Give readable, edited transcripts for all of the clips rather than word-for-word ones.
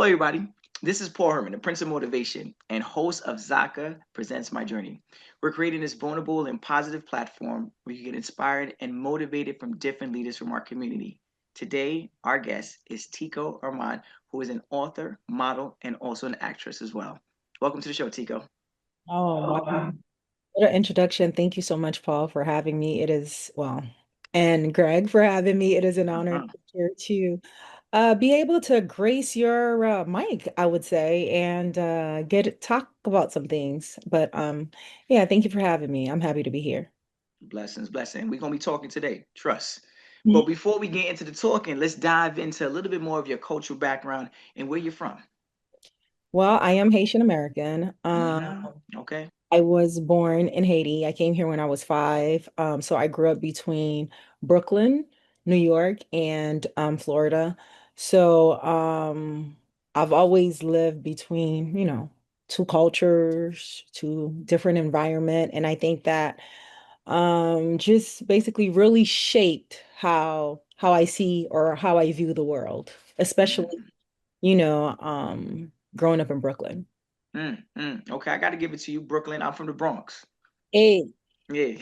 Hello, everybody. This is Paul Herman, the Prince of Motivation and host of Zaka Presents My Journey. We're creating this vulnerable and positive platform where you get inspired and motivated from different leaders from our community. Today, our guest is Tico Armand, who is an author, model, and also an actress as well. Welcome to the show, Tico. Oh, wow. What an introduction. Thank you so much, Paul, for having me. It is, well, and Greg for having me. It is an honor Uh-huh. and pleasure to be able to grace your mic, I would say, and talk about some things. But yeah, thank you for having me. I'm happy to be here. Blessings, blessing. We're gonna be talking today. Trust. But Mhm. before we get into the talking, let's dive into a little bit more of your cultural background and where you're from. Well, I am Haitian American. Okay. I was born in Haiti. I came here when I was 5. So I grew up between Brooklyn, New York, and Florida. So I've always lived between, two cultures, two different environment. And I think that just basically really shaped how I see or how I view the world, especially, growing up in Brooklyn. Okay, I got to give it to you, Brooklyn. I'm from the Bronx. Hey. Yeah.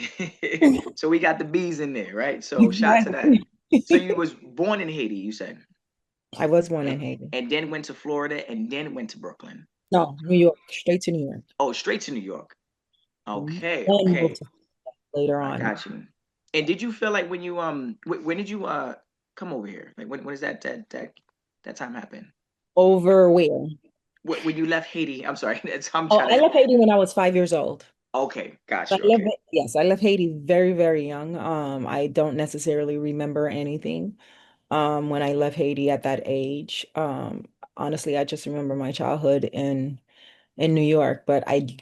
So we got the bees in there, right? So shout to that. Exactly. So you was born in Haiti, you said, I was born in Haiti. and then went to Florida, and then went to Brooklyn. No, New York, straight to New York. Oh, straight to New York. Mhm. Okay, Then moved okay. to later I on. got you. And did you feel like when you when did you come over here? Like when does that time happen? Over where? When you left Haiti? I'm sorry. I'm Oh, trying I to. left Haiti when I was 5 years old. Okay, got I you. left, Okay. yes, I left Haiti very, very young. I don't necessarily remember anything when I left Haiti at that age. Honestly, I just remember my childhood in New York, but I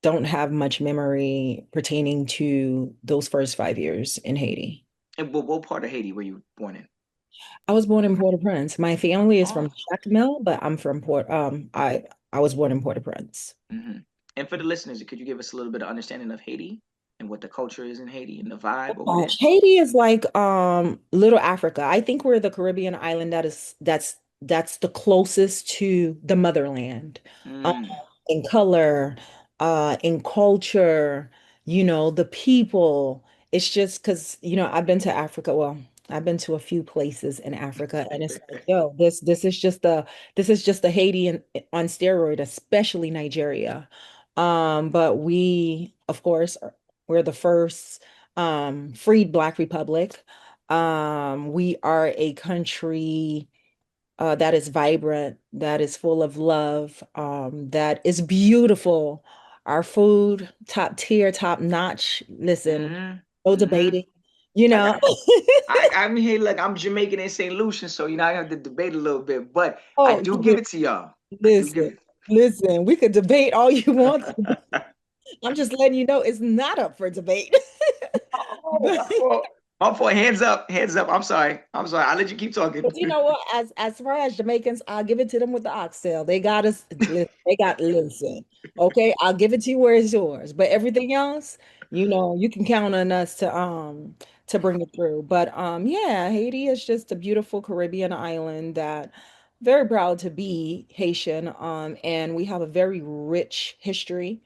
don't have much memory pertaining to those first 5 years in Haiti. And what part of Haiti were you born in? I was born in Port-au-Prince. My family is Oh. from Jacmel, but I'm from I was born in Port-au-Prince. hmm And for the listeners, could you give us a little bit of understanding of Haiti and what the culture is in Haiti and the vibe over there? Gosh, Haiti is like Little Africa. I think we're the Caribbean island that's the closest to the motherland. Um, Mm, in color, in culture, the people. It's just because, I've been to Africa. Well, I've been to a few places in Africa, and it's like, yo, this is just the Haiti on steroid, especially Nigeria. But we, of course, we're the first freed Black Republic. We are a country that is vibrant, that is full of love, that is beautiful. Our food, top tier, top notch. Listen, mm, no mm. debating, you I know. got. I'm here. Look, I'm Jamaican and St. Lucian, so I have to debate a little bit, but I Oh, do give it to y'all. I do give listen, listen, we could debate all you want. it. I'm just letting you know it's not up for debate. Oh, my fault. My fault. Hands up. Hands up. I'm sorry. I'm sorry. I'll let you keep talking. But you know what? As far as Jamaicans, I'll give it to them with the oxtail. They got us. They got listen. Okay, I'll give it to you where it's yours. But everything else, you can count on us to bring it through. But yeah, Haiti is just a beautiful Caribbean island that very proud to be Haitian. And we have a very rich history,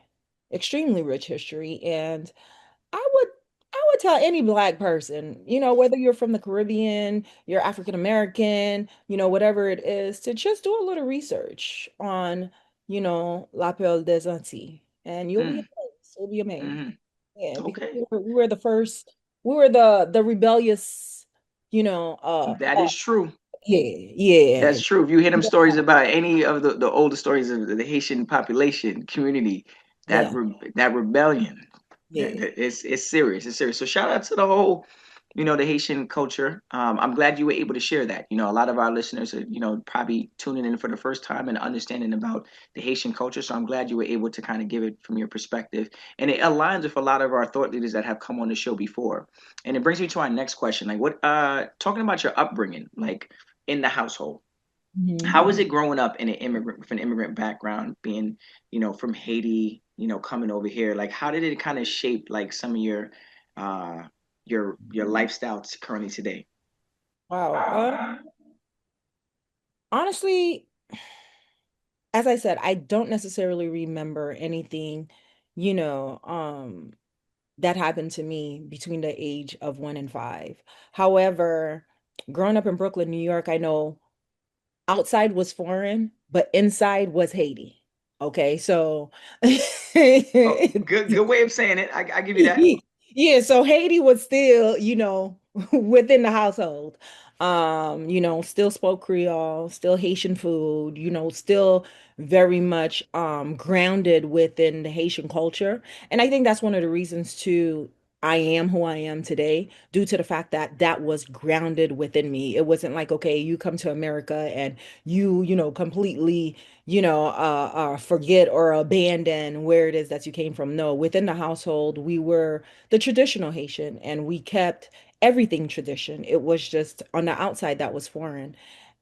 extremely rich history, and I would I would tell any black person, whether you're from the Caribbean, you're African American, whatever it is, to just do a little research on, La Perle des Antilles, and you'll be Mm, amazed. You'll be amazed. mhm. Yeah, because Okay. we were the first, we were the rebellious, That is true. yeah, That's yeah. true. If you hear them stories about any of the older stories of the Haitian population community, Yeah, that rebellion, yeah. it's serious. It's serious. So shout out to the whole, the Haitian culture. I'm glad you were able to share that. A lot of our listeners are, probably tuning in for the first time and understanding about the Haitian culture. So I'm glad you were able to kind of give it from your perspective, and it aligns with a lot of our thought leaders that have come on the show before. And it brings me to our next question. Like, what, talking about your upbringing, like in the household, how Mhm. was it growing up in an immigrant with an immigrant background, being, from Haiti, coming over here? Like, how did it kind of shape like some of uh, your lifestyle currently today? Wow. Honestly. as I said, I don't necessarily remember anything, you know, that happened to me between the age of 1 and 5. However, growing up in Brooklyn, New York, I know outside was foreign, but inside was Haiti. Okay, so Oh, good way of saying it. I give you that. yeah, so Haiti was still, within the household. Still spoke Creole, still Haitian food, still very much grounded within the Haitian culture. And I think that's one of the reasons too I am who I am today, due to the fact that that was grounded within me. It wasn't like, okay, you come to America and completely forget or abandon where it is that you came from. No, within the household, we were the traditional Haitian and we kept everything tradition. It was just on the outside that was foreign.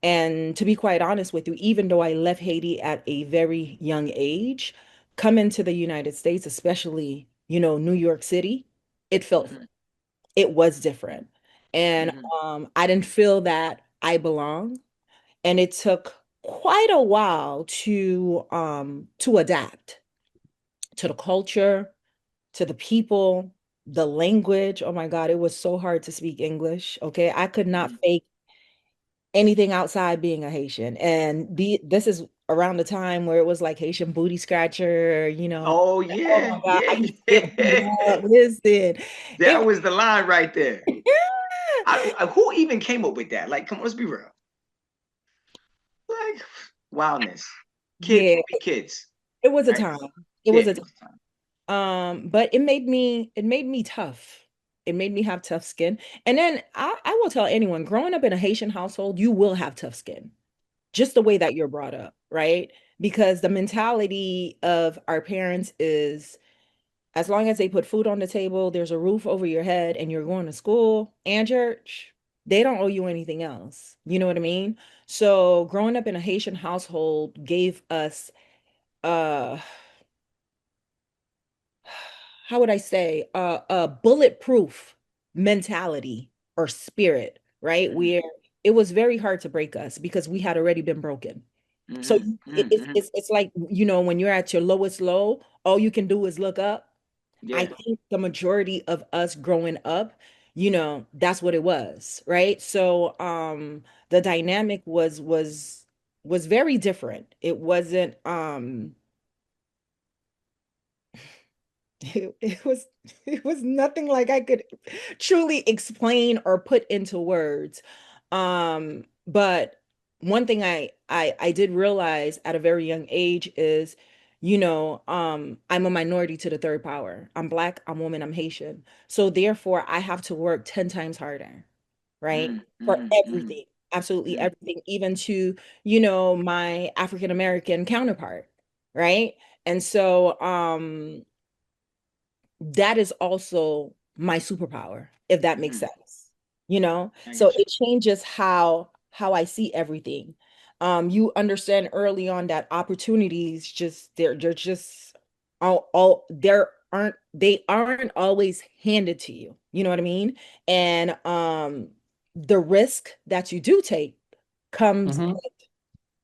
And to be quite honest with you, even though I left Haiti at a very young age, coming to the United States, especially, New York City, it felt, Hmm. it was different. And Hmm. I didn't feel that I belonged, and it took quite a while to adapt to the culture, to the people, the language. Oh my God, it was so hard to speak English. Okay, I could not Hmm. fake anything outside being a Haitian. And this is around the time where it was like Haitian booty scratcher, Oh oh yeah, my God, I yeah, used to get beat yeah. up. Listen, That it was the line right there. Who even came up with that? Like, come on, let's be real. Like, wildness. Kids yeah, will be kids, it was a right? time. It Yeah, was a it time. was time. But it made me tough. It made me have tough skin. And then I will tell anyone, growing up in a Haitian household, you will have tough skin, just the way that you're brought up, right? Because the mentality of our parents is, as long as they put food on the table, there's a roof over your head, and you're going to school and church, they don't owe you anything else. You know what I mean? So growing up in a Haitian household gave us uh how would I say, a bulletproof mentality or spirit, right? Hmm. Where it was very hard to break us because we had already been broken. So Hmm. Hmm. it's like, when you're at your lowest low, all you can do is look up. I Yeah. think the majority of us growing up, that's what it was, right? So the dynamic was very different. It wasn't it was it was nothing like I could truly explain or put into words. But one thing I did realize at a very young age is, I'm a minority to the third power. I'm Black, I'm woman, I'm Haitian. So therefore I have to work 10 times harder, right? Hmm. For Hmm. Hmm. everything, absolutely Hmm. everything, even to, my African American counterpart, right? And so that is also my superpower, if that makes Hmm. sense. You know, I so get you. it changes how I see everything. You understand early on that opportunities just they're just all there aren't they aren't always handed to you. You know what I mean? And the risk that you do take comes Hmm. with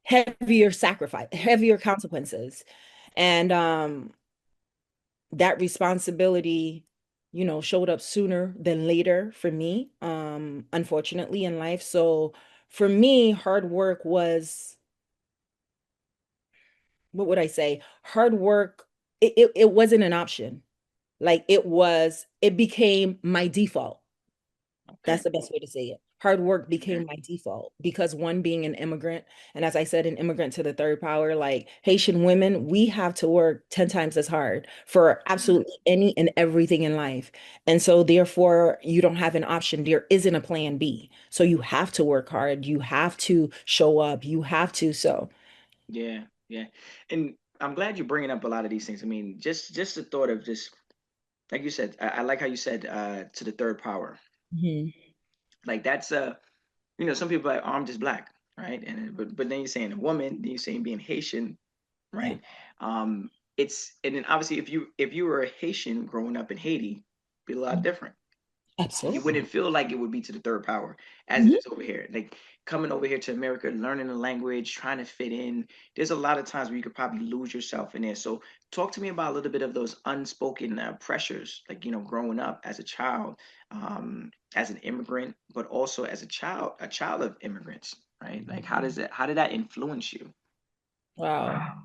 heavier sacrifice, heavier consequences. And that responsibility, showed up sooner than later for me, unfortunately, in life. So for me, hard work was, what would I say? Hard work, it wasn't an option. Like it became my default. That's Okay. the best way to say it. Hard work Okay. became my default because, one, being an immigrant, and as I said, an immigrant to the third power, like Haitian women, we have to work 10 times as hard for Hmm. absolutely any and everything in life. And so therefore, you don't have an option. There isn't a plan B. So you have to work hard. You have to show up. You have to. So, Yeah. Yeah. And I'm glad you're bringing up a lot of these things. I mean, just the thought of just like you said. I like how you said to the third power. mhm. Like that's some people are like, oh, I'm just black, right? And but then you're saying a woman, then you're saying being Haitian, Yeah. right? It's and then obviously if you were a Haitian growing up in Haiti, it'd be a lot different, You Absolutely. wouldn't feel like it would be to the third power as it Mhm. is over here. Like coming over here to America, learning the language, trying to fit in. There's a lot of times where you could probably lose yourself in there. So talk to me about a little bit of those unspoken pressures, like growing up as a child, as an immigrant, but also as a child of immigrants, right? Like how did that influence you? Wow.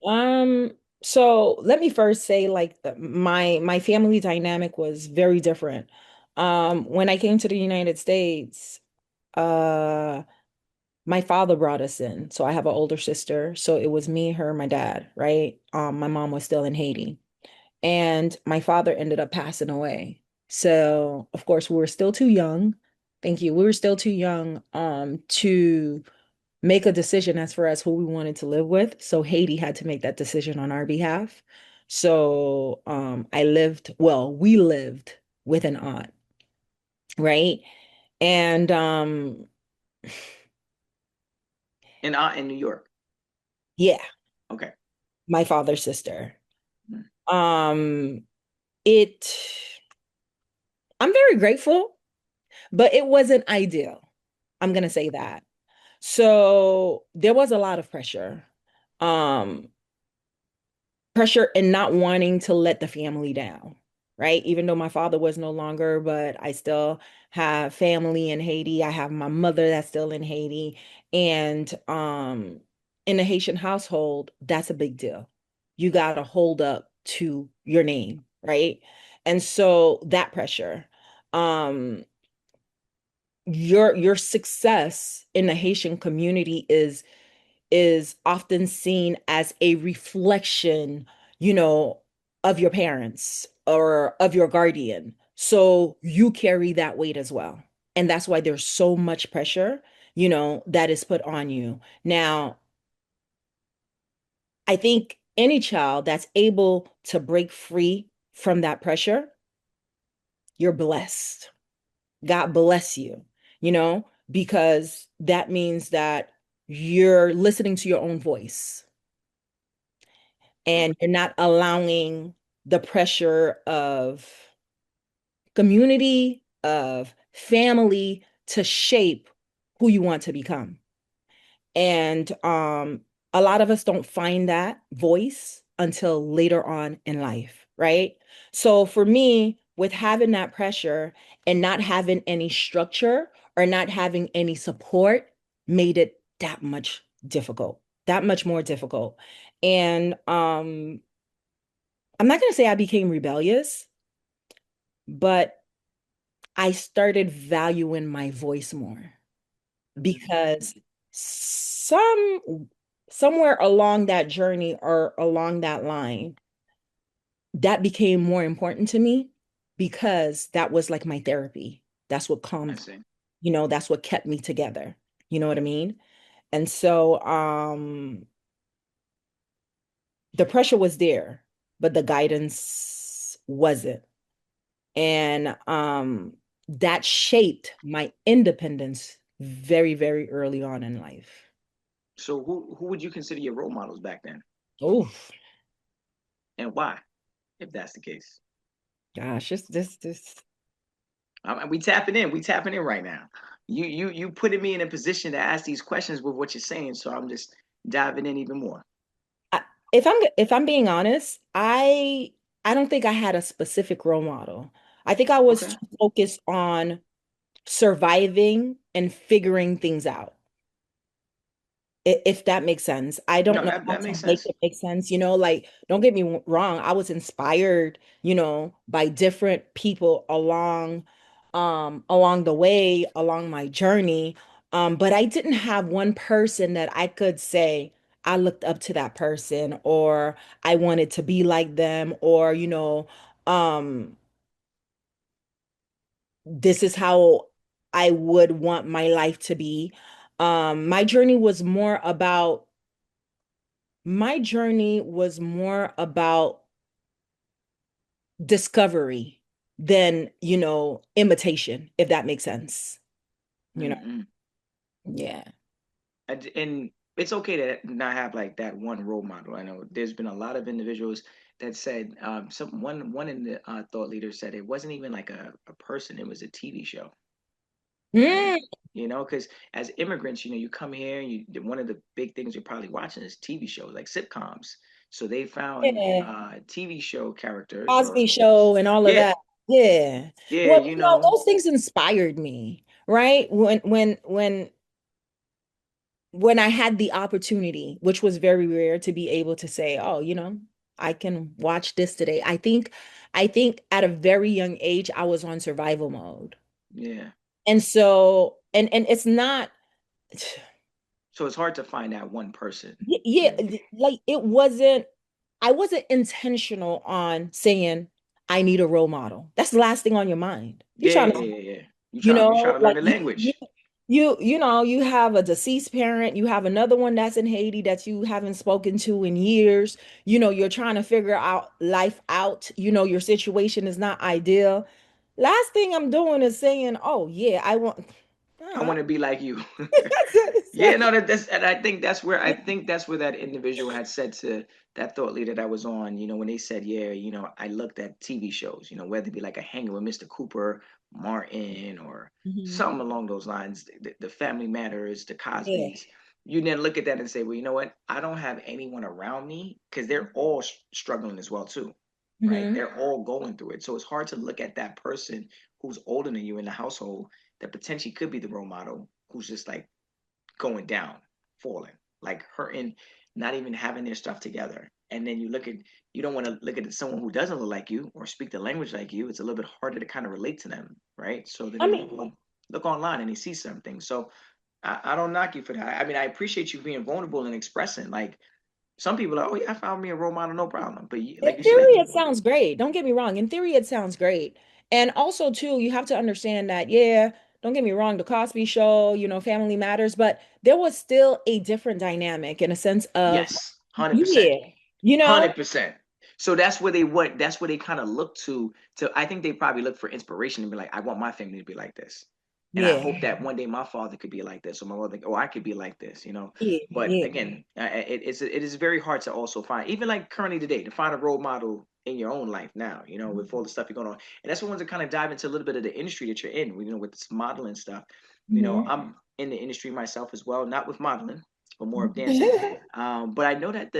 Um, so let me first say like my family dynamic was very different. When I came to the United States, uh my father brought us in. So I have an older sister. So it was me, her, my dad, right? My mom was still in Haiti. And my father ended up passing away. So of course we were still too young. Thank you. We were still too young to make a decision as far as who we wanted to live with. So Haiti had to make that decision on our behalf. So we lived with an aunt, right? And In New York. yeah, Okay. my father's sister. Mm. Um it I'm very grateful, but it wasn't ideal. I'm gonna say that. So there was a lot of pressure. Um Pressure and not wanting to let the family down, right? Even though my father was no longer, but I still have family in Haiti. I have my mother that's still in Haiti. And in a Haitian household, that's a big deal. You got to hold up to your name, right? And so that pressure, um, your success in the Haitian community is often seen as a reflection, you know, of your parents or of your guardian. So you carry that weight as well. And that's why there's so much pressure, that is put on you. Now, I think any child that's able to break free from that pressure, you're blessed. God bless you, because that means that you're listening to your own voice and you're not allowing the pressure of community, of family to shape who you want to become. And a lot of us don't find that voice until later on in life, right? So for me, with having that pressure and not having any structure or not having any support, made it that much difficult, that much more difficult. And I'm not going to say I became rebellious, but I started valuing my voice more because somewhere along that journey or along that line, that became more important to me because that was like my therapy. That's what I calmed, see. that's what kept me together. You know what I mean? And so the pressure was there, but the guidance wasn't. And that shaped my independence very, very early on in life. So who would you consider your role models back then, Oh and why, if that's the case? gosh, this. We tapping in. We tapping in right now. You putting me in a position to ask these questions with what you're saying. So I'm just diving in even more. If I'm being honest, I don't think I had a specific role model. I think I was Okay. too focused on surviving and figuring things out. If that makes sense. I don't No, know how that to makes make sense. it make sense. Like, don't get me wrong. I was inspired, by different people along the way, along my journey. But I didn't have one person that I could say I looked up to that person or I wanted to be like them or, um, this is how I would want my life to be. My journey was more about My journey was more about discovery than, imitation, if that makes sense. You know, Mm-mm. yeah. And it's okay to not have like that one role model. I know there's been a lot of individuals that said one in the thought leader said it wasn't even like a person, it was a TV show, right? Mm, You know, because as immigrants, you know, you come here and one of the big things you're probably watching is TV shows like sitcoms. So they found yeah. TV show characters or Cosby Show and all of yeah, that. Yeah. yeah, Well, you know, those things inspired me, right? When I had the opportunity, which was very rare, to be able to say, oh, I can watch this today. I think at a very young age, I was on survival mode. yeah. And so, and it's not, So it's hard to find that one person, yeah, right? like I wasn't intentional on saying I need a role model. That's the last thing on your mind. You're Yeah, trying yeah, to, yeah, yeah. You try to learn like the language. you have a deceased parent, you have another one that's in Haiti that you haven't spoken to in years. You're trying to figure out life out. Your situation is not ideal. Last thing I'm doing is saying, "Oh yeah, I want." I Uh, want to be like you. it's Yeah, like, no, that's and I think that's where that individual had said to that thought leader that was on, you know, when they said, yeah, you know, I looked at TV shows, you know, whether it be like a hanging with Mr. Cooper, Martin, or Mhm. something along those lines, the Family Matters, the Yeah. Cosbys. You then look at that and say, well, you know what? I don't have anyone around me because they're all struggling as well too, right? Mhm. They're all going through it, so it's hard to look at that person who's older than you in the household that potentially could be the role model who's just like going down, falling, like hurting, not even having their stuff together. And then you don't want to look at someone who doesn't look like you or speak the language like you. It's a little bit harder to kind of relate to them, right? So then I they mean, look online and they see something. So I don't knock you for that. I mean, I appreciate you being vulnerable and expressing. Like some people are, oh yeah, I found me a role model, no problem. But in like you theory, said, it sounds great. Don't get me wrong. In theory, it sounds great. And also, too, you have to understand that, yeah, don't get me wrong, the Cosby Show, Family Matters, but there was still a different dynamic in a sense of, yes, 100%. yeah, you know, 100%. So that's where they what that's where they kind of look to I think they probably look for inspiration and be like, I want my family to be like this. And I yeah, hope that one day my father could be like this, or my mother, or I could be like this, you know. yeah, But yeah. again, it is very hard to also find, even like currently today, to find a role model in your own life now, you know, with all the stuff you're going on. And that's what I want to kind of dive into a little bit of the industry that you're in, you know, with this modeling stuff. You know, Mhm. I'm in the industry myself as well, not with modeling, but more of dancing. But I know that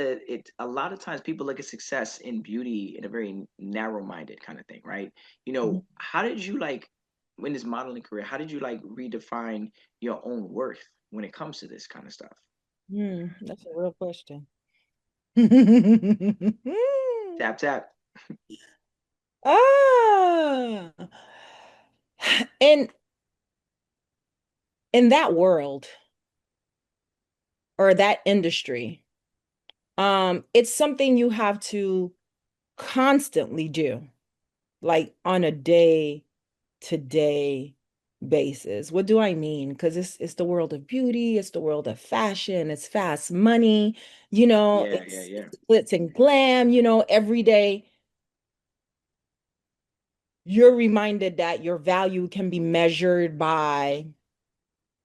a lot of times people look at success in beauty in a very narrow-minded kind of thing, right? You know, how did you like in this modeling career? How did you like redefine your own worth when it comes to this kind of stuff? That's a real question. Tap tap. Ah, in in that world or that industry, it's something you have to constantly do, like on a day to day basis. What do I mean? Because it's the world of beauty, it's the world of fashion, it's fast money, Yeah, yeah, it's yeah. glitz and glam, every day you're reminded that your value can be measured by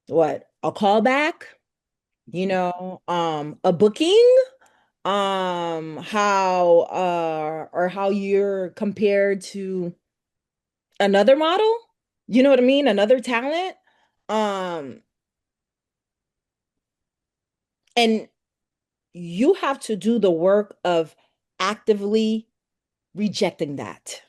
what? A callback, a booking, how you're compared to another model, you know what I mean? Another talent. Um, and you have to do the work of actively rejecting that.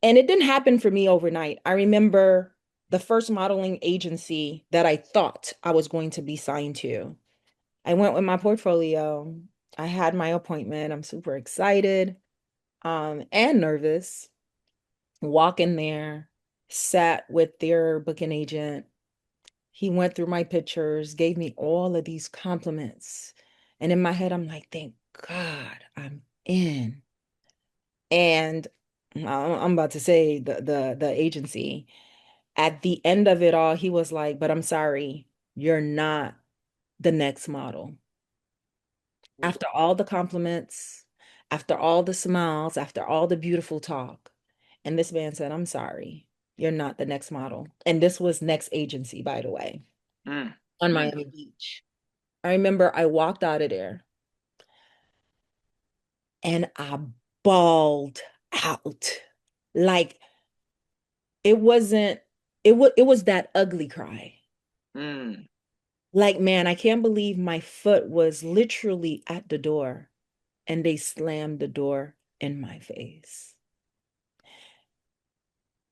And it didn't happen for me overnight. I remember the first modeling agency that I thought I was going to be signed to. I went with my portfolio. I had my appointment. I'm super excited, and nervous. Walk in there, sat with their booking agent. He went through my pictures, gave me all of these compliments. And in my head, I'm like, thank God I'm in. And I'm about to say the agency. At the end of it all, he was like, but I'm sorry, you're not the next model. After all the compliments, after all the smiles, after all the beautiful talk. And this man said, I'm sorry, you're not the next model. And this was next agency, by the way. Mm. on Mm, Miami Beach. I remember I walked out of there and I bawled out. Like it wasn't, it was that ugly cry. mm. Like, man, I can't believe my foot was literally at the door and they slammed the door in my face.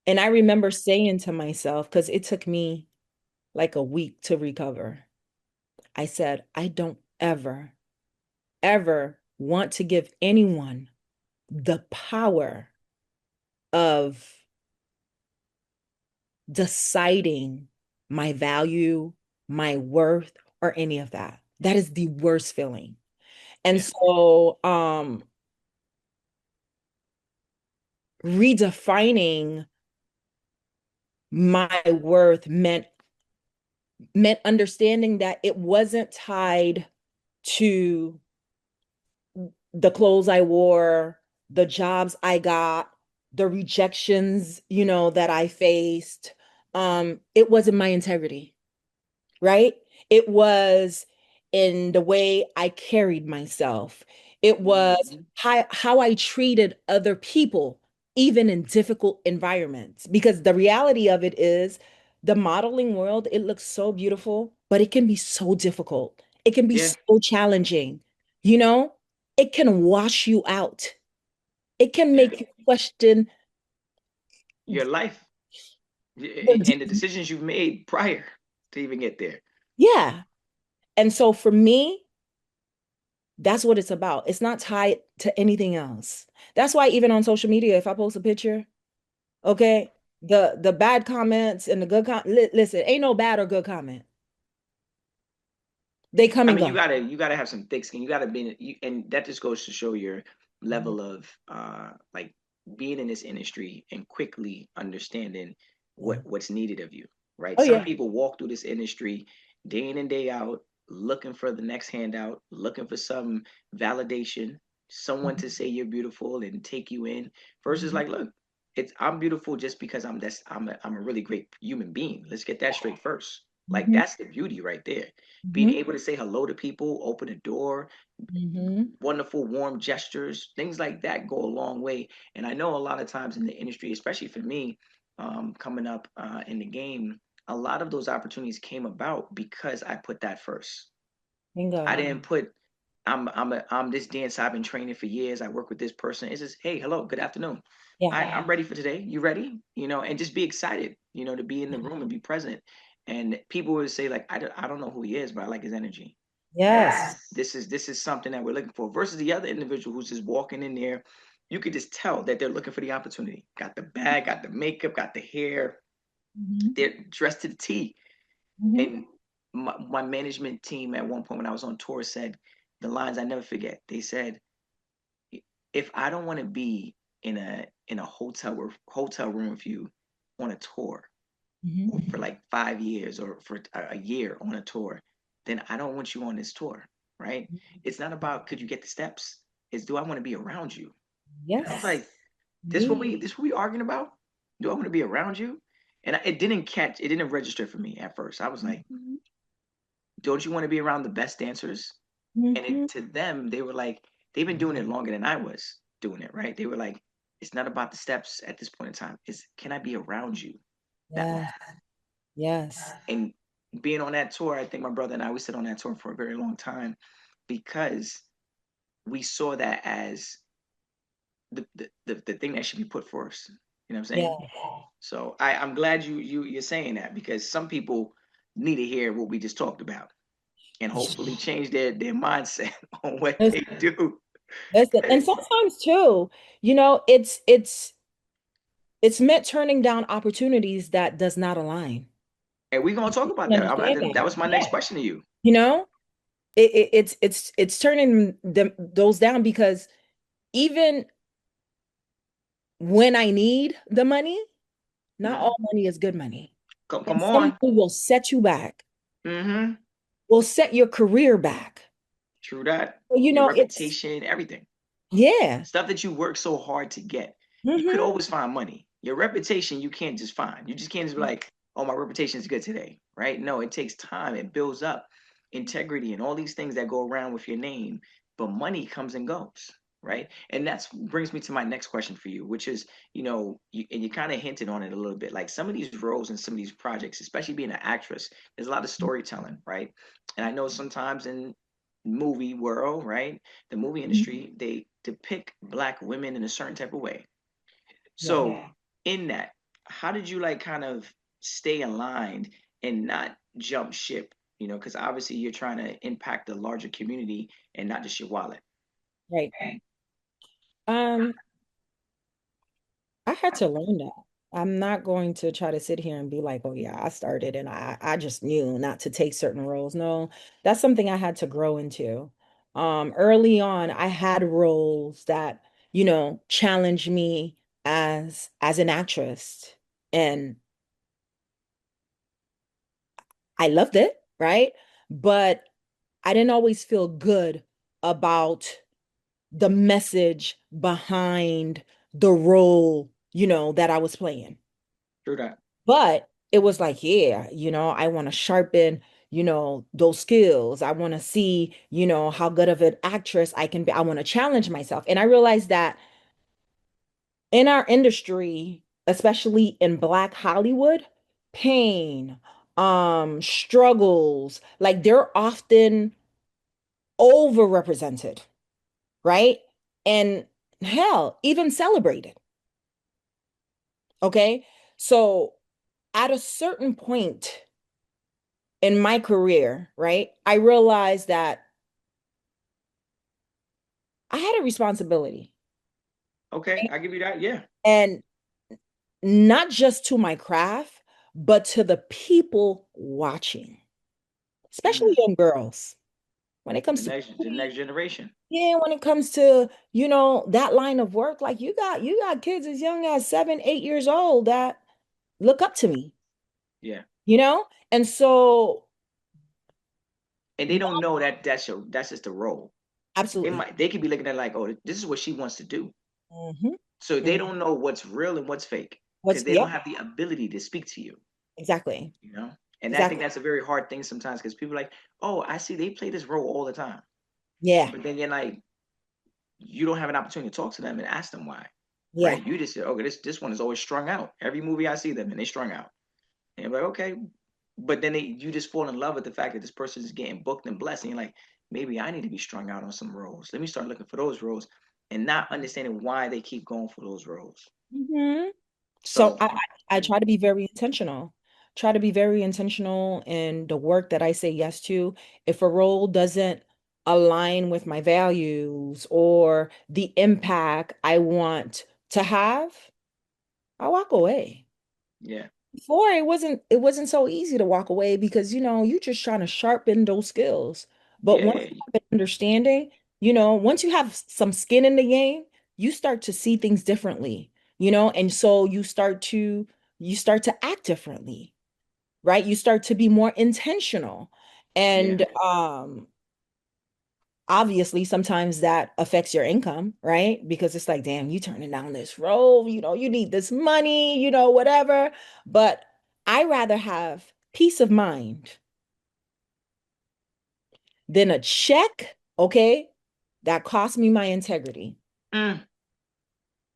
And I remember saying to myself, because it took me like a week to recover, I said, I don't ever, ever want to give anyone the power of deciding my value, my worth, or any of that. That is the worst feeling. And Yeah. so, redefining my worth meant understanding that it wasn't tied to the clothes I wore, the jobs I got, the rejections, that I faced. It wasn't my integrity, right? It was in the way I carried myself. It was Mhm. how I treated other people, even in difficult environments. Because the reality of it is, the modeling world, it looks so beautiful, but it can be so difficult. It can be Yeah. so challenging, you know? It can wash you out. It can Yeah. make you question Your life the, and the decisions you've made prior to even get there. yeah. And so for me, that's what it's about. It's not tied to anything else. That's why even on social media, if I post a picture, okay, the bad comments and the good listen, ain't no bad or good comment. They come I and mean, go. you gotta have some thick skin. You gotta be, and that just goes to show your Mhm, level of like being in this industry and quickly understanding yeah. what's needed of you. Right? Oh Some yeah. people walk through this industry day in and day out, looking for the next handout, looking for some validation, someone to Mhm, say you're beautiful and take you in. Versus mhm, like, look, I'm beautiful just because I'm a really great human being. Let's get that straight first. Like mhm, that's the beauty right there, being mhm, able to say hello to people, open a door, mhm. wonderful warm gestures, things like that go a long way. And I know a lot of times in the industry, especially for me, coming up in the game, a lot of those opportunities came about because I put that first. I Bingo. didn't put I'm this dancer. I've been training for years. I work with this person. It's just, hey, hello, good afternoon. Yeah. I'm ready for today. You ready? And just be excited, to be in the room and be present. And people would say, like, I don't know who he is, but I like his energy. Yes. This is something that we're looking for. Versus the other individual who's just walking in there, you could just tell that they're looking for the opportunity. Got the bag, got the makeup, got the hair. Mhm, They're dressed to the T. mhm, And my management team at one point when I was on tour said the lines I never forget. They said, if I don't want to be in a hotel room with you on a tour for mhm. like 5 years or for a year on a tour, then I don't want you on this tour, right? It's not about could you get the steps. It's do I want to be around you? And I was Yes. like, Indeed. this what we arguing about? Do I want to be around you? And it didn't register for me at first. I was like, Mhm, don't you want to be around the best dancers? And mhm. to them, they were like, they've been doing it longer than I was doing it, right? They were like, it's not about the steps at this point in time. It's can I be around you that long? Yes. Yes. And being on that tour, I think my brother and I, we sit on that tour for a very long time because we saw that as the thing that should be put first. You know what I'm Yeah. saying? So I'm glad you're saying that because some people need to hear what we just talked about and hopefully change their mindset on what they do. Listen, and sometimes too, it's meant turning down opportunities that does not align. And we're gonna You talk about can that. understand That that. was my next Yeah. question to you. You know, it's turning those down because even when I need the money, not Mhm. all money is good money. And Come some on. money will set you back, Hmm. will set your career back. True that. You Your know, it's reputation, everything. yeah. Stuff that you work so hard to get. You could Hmm. always find money. Your reputation, you can't just find. You just can't just be like, oh, my reputation is good today, right? No, it takes time. It builds up integrity and all these things that go around with your name. But money comes and goes, right? And that's brings me to my next question for you, which is, and you kind of hinted on it a little bit. Like some of these roles and some of these projects, especially being an actress, there's a lot of storytelling, right? And I know sometimes in movie world, right, the movie industry, they depict black women in a certain type of way. So Yeah. in that, how did you like kind of stay aligned and not jump ship? Because obviously you're trying to impact the larger community and not just your wallet. Right. Um, I had to learn that. I'm not going to try to sit here and be like, oh yeah, I started and I just knew not to take certain roles. No, that's something I had to grow into. Early on, I had roles that, challenged me as an actress. And I loved it, right? But I didn't always feel good about the message behind the role, that I was playing. True that. But it was like, yeah, I want to sharpen, those skills. I want to see, how good of an actress I can be. I want to challenge myself. And I realized that in our industry, especially in Black Hollywood, pain, struggles, like they're often overrepresented, right? And hell, even celebrated. Okay. So at a certain point in my career, right, I realized that I had a responsibility Okay, I give you that. Yeah. and not just to my craft, but to the people watching, especially Mm. young girls. When it The comes to next beauty, generation. yeah, when it comes to, that line of work, like you got kids as young as 7, 8 years old that look up to me, Yeah. you know? And so, And they no, don't know that that's just the role. absolutely. They could be looking at it like, oh, this is what she wants to do. Hmm. So they Hmm. don't know what's real and what's fake because What's, they don't yep, have the ability to speak to you. exactly. you know and I think Exactly. that's a very hard thing sometimes because people are like, oh, I see they play this role all the time, Yeah. but then you're like, you don't have an opportunity to talk to them and ask them why, Yeah. right? You just say, okay, this one is always strung out. Every movie I see them and they strung out, and you're like, okay, but then you just fall in love with the fact that this person is getting booked and blessed, and you're like, maybe I need to be strung out on some roles. Let me start looking for those roles, and not understanding why they keep going for those roles. Hmm. So So I try to be very intentional. Try to be very intentional in the work that I say yes to. If a role doesn't align with my values or the impact I want to have, I walk away. yeah, Before it wasn't so easy to walk away because you're just trying to sharpen those skills. But once yeah, you have an understanding, once you have some skin in the game, you start to see things differently, and so you start to act differently, right? You start to be more intentional. yeah, And obviously sometimes that affects your income, right? Because it's like, damn, you turning down this role, you need this money, whatever. But I rather have peace of mind than a check, okay, that cost me my integrity. mm,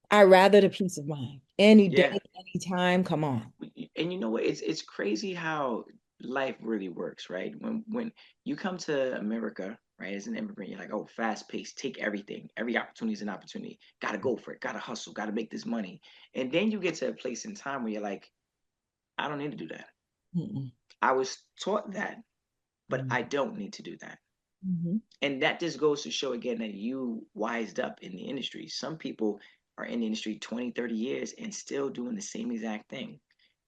I rather the peace of mind. Any yeah. day, anytime, come on. And you know what? It's crazy how life really works, right? When you come to America, right, as an immigrant, you're like, oh, fast paced, take everything. Every opportunity is an opportunity. Gotta go for it. Gotta hustle. Gotta make this money. And then you get to a place in time where you're like, I don't need to do that. Mm-mm. I was taught that, but Mm-mm. I don't need to do that. Mhm. And that just goes to show again that you wised up in the industry. Some people are in the industry 20, 30 years and still doing the same exact thing,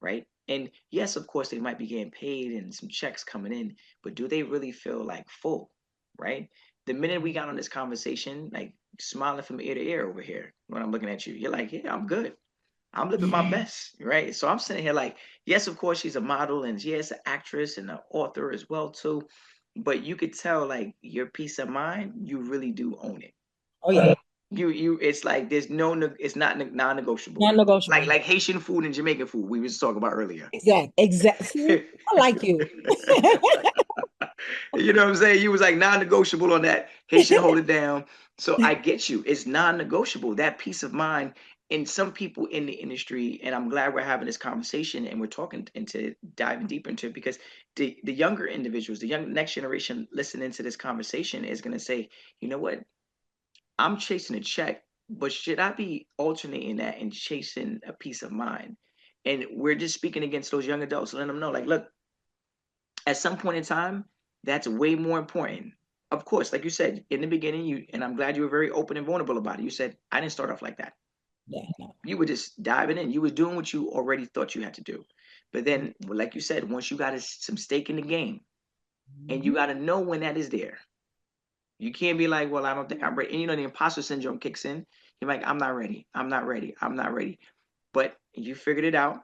right? And yes, of course, they might be getting paid and some checks coming in, but do they really feel like full, right? The minute we got on this conversation, like smiling from ear to ear over here when I'm looking at you, you're like, yeah, I'm good. I'm living my best, right? So I'm sitting here like, yes, of course, she's a model and yes, an actress and an author as well too. But you could tell like your peace of mind, you really do own it. Oh yeah. it's like there's no, it's not non-negotiable. Non-negotiable. Like Haitian food and Jamaican food we was talking about earlier. Exact. See, I like you. You know what I'm saying? You was like non-negotiable on that. Haitian hold it down. So I get you. It's non-negotiable. That peace of mind. And some people in the industry, and I'm glad we're having this conversation and we're talking into diving deeper into it because the younger individuals, the young next generation listening to this conversation is gonna say, you know what? I'm chasing a check, but should I be alternating that and chasing a peace of mind? And we're just speaking against those young adults, letting them know, like, look, at some point in time, that's way more important. Of course, like you said in the beginning, and I'm glad you were very open and vulnerable about it. You said I didn't start off like that. Yeah, no. You were just diving in. You were doing what you already thought you had to do. But then, like you said, once you got some stake in the game, and you Mhm. got to know when that is there. You can't be like, well, I don't think I'm ready. And you know, the imposter syndrome kicks in. You're like, I'm not ready. I'm not ready. I'm not ready. But you figured it out.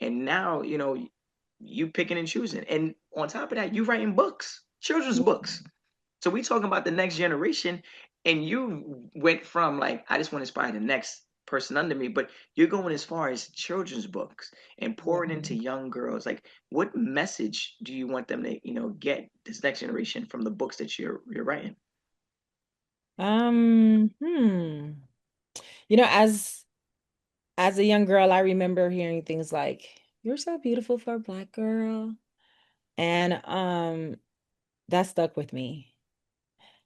And now, you picking and choosing. And on top of that, you writing books, children's books. So we talking about the next generation. And you went from like, I just want to inspire the next person under me, but you're going as far as children's books and pouring into Yeah. young girls. Like, what message do you want them to, get this next generation from the books that you're writing? Hmm. You know, as a young girl, I remember hearing things like, "You're so beautiful for a black girl." And that stuck with me.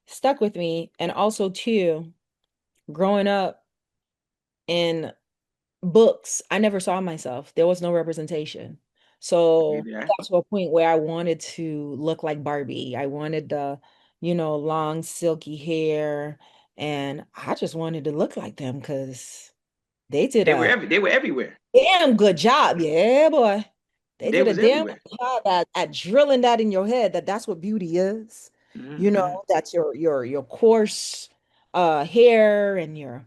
Stuck with me. And also too, growing up in books, I never saw myself. There was no representation. I give So you I that. got to a point where I wanted to look like Barbie. I wanted the, long silky hair, and I just wanted to look like them because they did a They were everywhere. damn good job. Yeah, boy. They They did a was damn everywhere. good job at drilling that in your head that that's what beauty is. Hmm. That's your coarse hair and your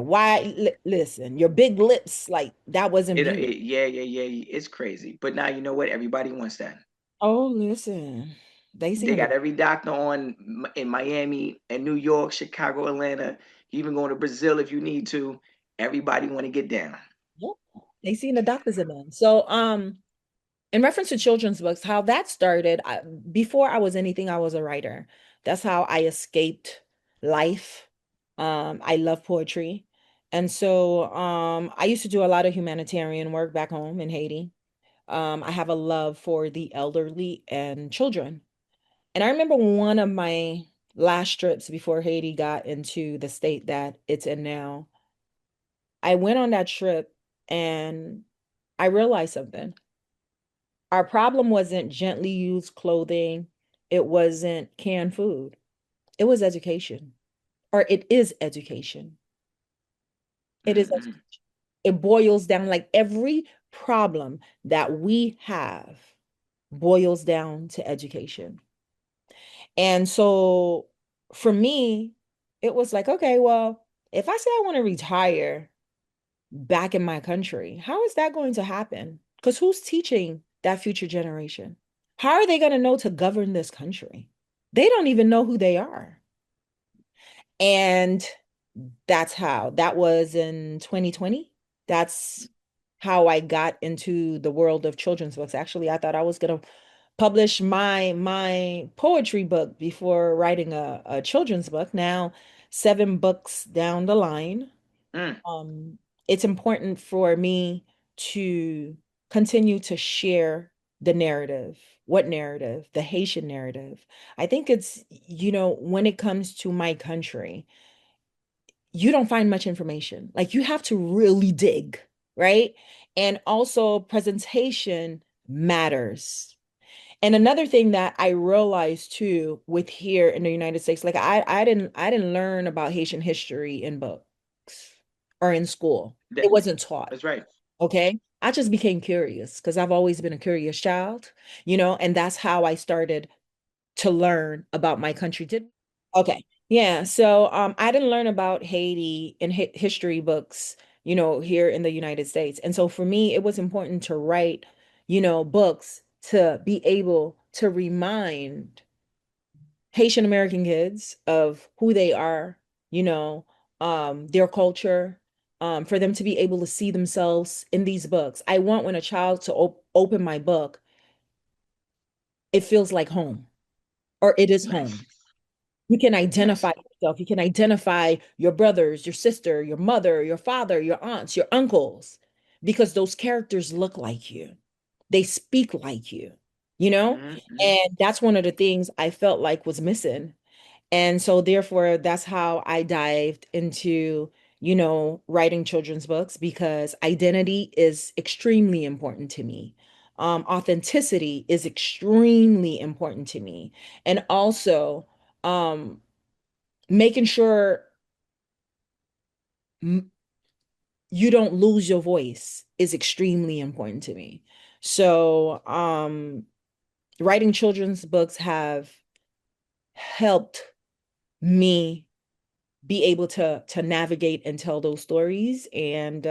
wide listen, your big lips, like that wasn't beauty. Yeah, yeah, yeah. It's crazy. But now you know what? Everybody wants that. Oh, listen. They They seen the got every doctor on in Miami and New York, Chicago, Atlanta. Even going to Brazil if you need to. Everybody want to get down. Yep. They seen the doctors in them. So in reference to children's books, how that started, before I was anything, I was a writer. That's how I escaped life. I love poetry. And so I used to do a lot of humanitarian work back home in Haiti. I have a love for the elderly and children. And I remember one of my last trips before Haiti got into the state that it's in now. I went on that trip and I realized something. Our problem wasn't gently used clothing. It wasn't canned food. It was education, or it is education. It is, Hmm. it boils down like every problem that we have boils down to education. And so for me, it was like, okay, well, if I say I want to retire back in my country, how is that going to happen? Because who's teaching that future generation? How are they going to know to govern this country? They don't even know who they are. And that was in 2020. That's how I got into the world of children's books. Actually, I thought I was going to publish my poetry book before writing a children's book. Now, 7 books down the line, Mm. um, it's important for me to continue to share the narrative. What narrative? The Haitian narrative. I think it's, when it comes to my country, you don't find much information. Like you have to really dig, right? And also presentation matters. And another thing that I realized too with here in the United States, like I didn't learn about Haitian history in books or in school. It That, wasn't taught. that's right. Okay. I just became curious because I've always been a curious child, and that's how I started to learn about my country. Did okay. Yeah. So I didn't learn about Haiti in history books, here in the United States. And so for me, it was important to write, books to be able to remind Haitian American kids of who they are, you know, their culture, for them to be able to see themselves in these books. I want when a child to open my book, it feels like home or it is Nice, home. You can identify nice. yourself. You can identify your brothers, your sister, your mother, your father, your aunts, your uncles, because those characters look like you. They speak like you, you know? Hmm. And that's one of the things I felt like was missing. And so therefore that's how I dived into, writing children's books because identity is extremely important to me. Authenticity is extremely important to me. And also, um, making sure m- you don't lose your voice is extremely important to me. So, writing children's books have helped me be able to navigate and tell those stories. And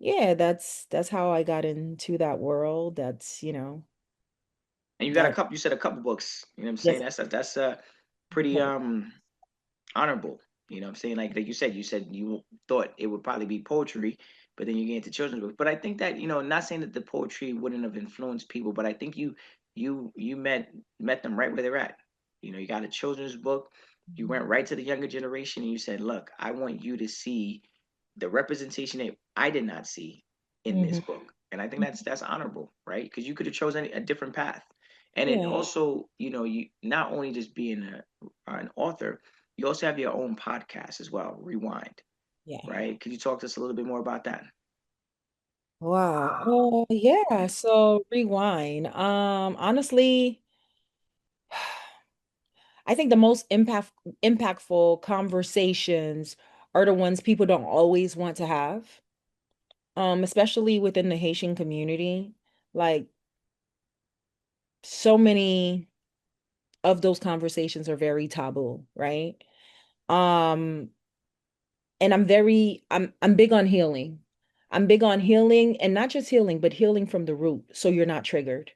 yeah, that's how I got into that world. That's, And you got a that couple. You said a couple books. You know what I'm saying? yes. That's a pretty honorable. You know what I'm saying? Like you said you thought it would probably be poetry, but then you get into children's books. But I think that, not saying that the poetry wouldn't have influenced people, but I think you met them right where they're at. You got a children's book, you went right to the younger generation and you said, look, I want you to see the representation that I did not see in this Hmm. book. And I think that's honorable, right? Because you could have chosen a different path. And it Yeah, also, you not only just being an author, you also have your own podcast as well, Rewind, yeah. right? Could you talk to us a little bit more about that? Wow. Oh, yeah. So rewind. Honestly, I think the most impactful conversations are the ones people don't always want to have, especially within the Haitian community. Like so many of those conversations are very taboo, right? Um, and I'm big on healing. I'm big on healing and not just healing, but healing from the root so you're not triggered.